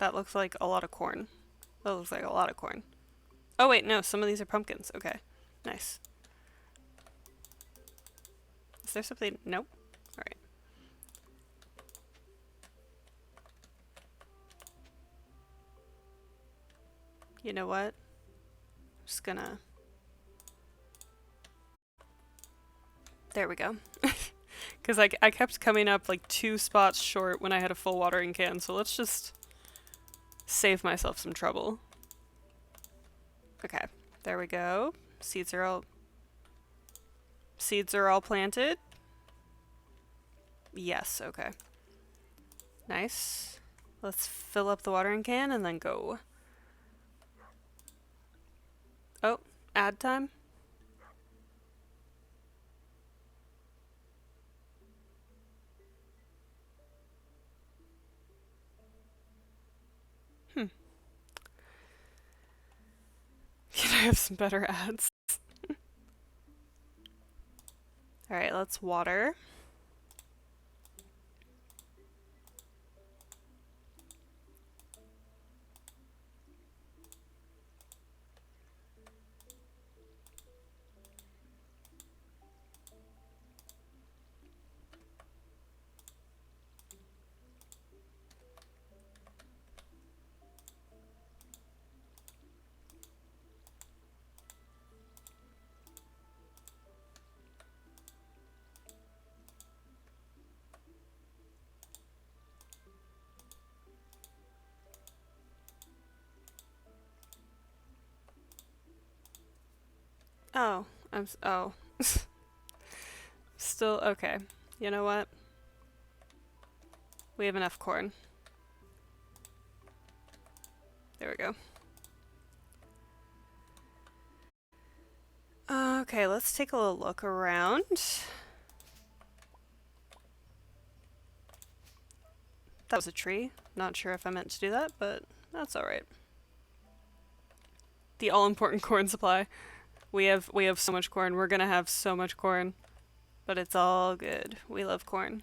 That looks like a lot of corn. That looks like a lot of corn. Oh wait, no, some of these are pumpkins. Okay, nice. Is there something? Nope. Alright. You know what? I'm just gonna... There we go. Because I kept coming up like 2 spots short when I had a full watering can, so let's just save myself some trouble. Okay, there we go. Seeds are all planted. Yes, okay. Nice. Let's fill up the watering can and then go. Oh, ad time? Can I have some better ads? Alright, let's water. Oh, oh. Still, okay. You know what? We have enough corn. There we go. Okay, let's take a little look around. That was a tree. Not sure if I meant to do that, but that's alright. The all-important corn supply. We have so much corn. We're gonna have so much corn. But it's all good. We love corn.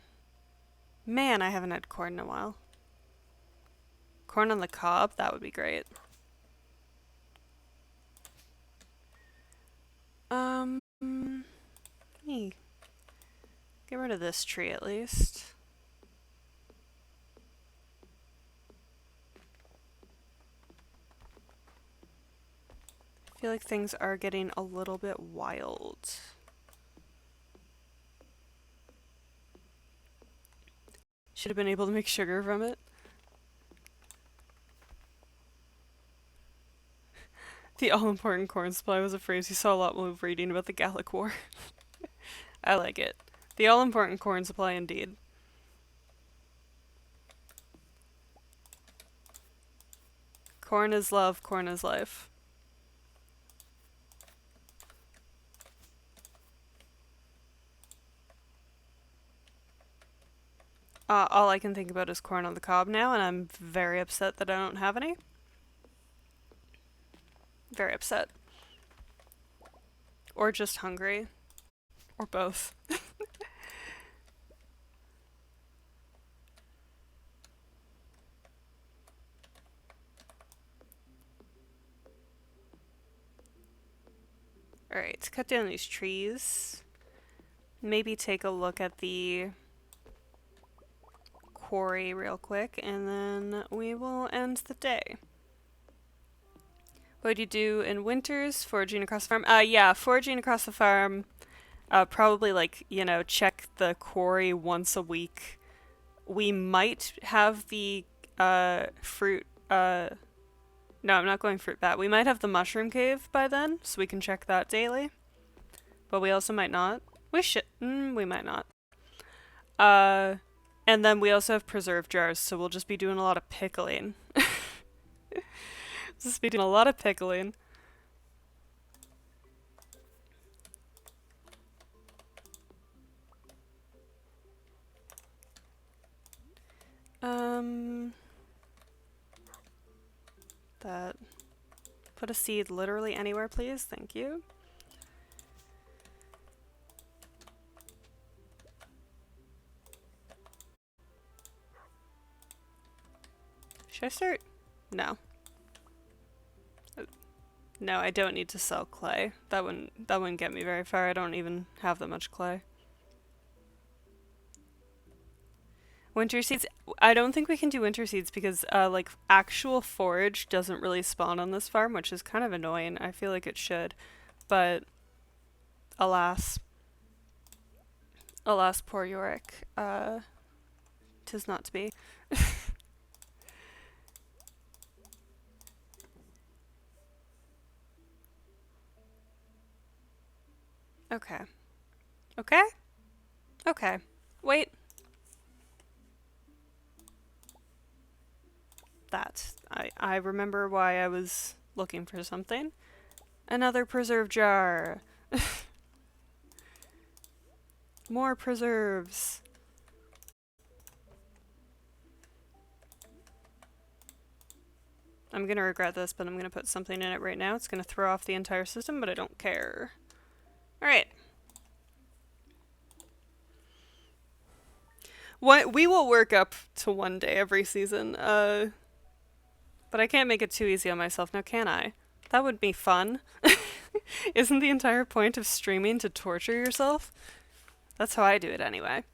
Man, I haven't had corn in a while. Corn on the cob, that would be great. Hey, get rid of this tree at least. I feel like things are getting a little bit wild. Should have been able to make sugar from it. The all-important corn supply was a phrase you saw a lot when reading about the Gallic War. I like it. The all-important corn supply indeed. Corn is love, corn is life. All I can think about is corn on the cob now, and I'm very upset that I don't have any. Very upset. Or just hungry. Or both. Alright, let's cut down these trees. Maybe take a look at the quarry real quick, and then we will end the day. What do you do in winters? Foraging across the farm? Yeah, foraging across the farm. Probably, like, you know, check the quarry once a week. We might have the fruit. No, I'm not going fruit bat. We might have the mushroom cave by then, so we can check that daily. But we also might not. We should. We might not. And then we also have preserve jars, so we'll just be doing a lot of pickling. Just be doing a lot of pickling. That. Put a seed literally anywhere, please. Thank you. Should I start? No. No, I don't need to sell clay. That wouldn't get me very far. I don't even have that much clay. Winter seeds. I don't think we can do winter seeds because like actual forage doesn't really spawn on this farm, which is kind of annoying. I feel like it should, but alas. Alas, poor Yorick. 'Tis not to be. Okay. Okay? Okay. Wait. That. I remember why I was looking for something. Another preserve jar. More preserves. I'm gonna regret this, but I'm gonna put something in it right now. It's gonna throw off the entire system, but I don't care. Alright. We will work up to one day every season, but I can't make it too easy on myself now, can I? That would be fun. Isn't the entire point of streaming to torture yourself? That's how I do it anyway.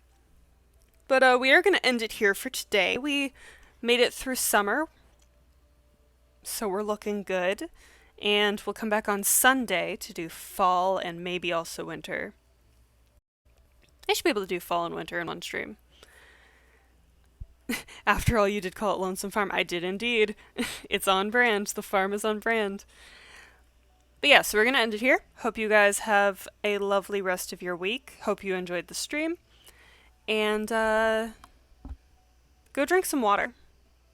But we are going to end it here for today. We made it through summer, so we're looking good. And we'll come back on Sunday to do fall and maybe also winter. I should be able to do fall and winter in one stream. After all, you did call it Lonesome Farm. I did indeed. It's on brand. The farm is on brand. But yeah, so we're going to end it here. Hope you guys have a lovely rest of your week. Hope you enjoyed the stream. And go drink some water.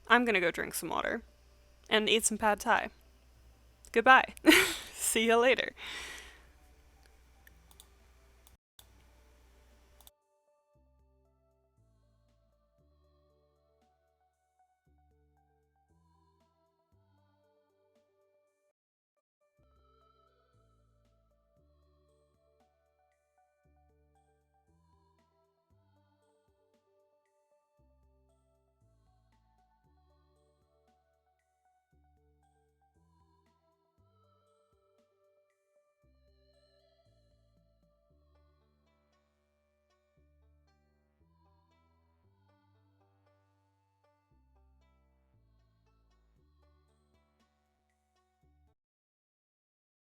I'm going to go drink some water. And eat some pad thai. Goodbye. See you later.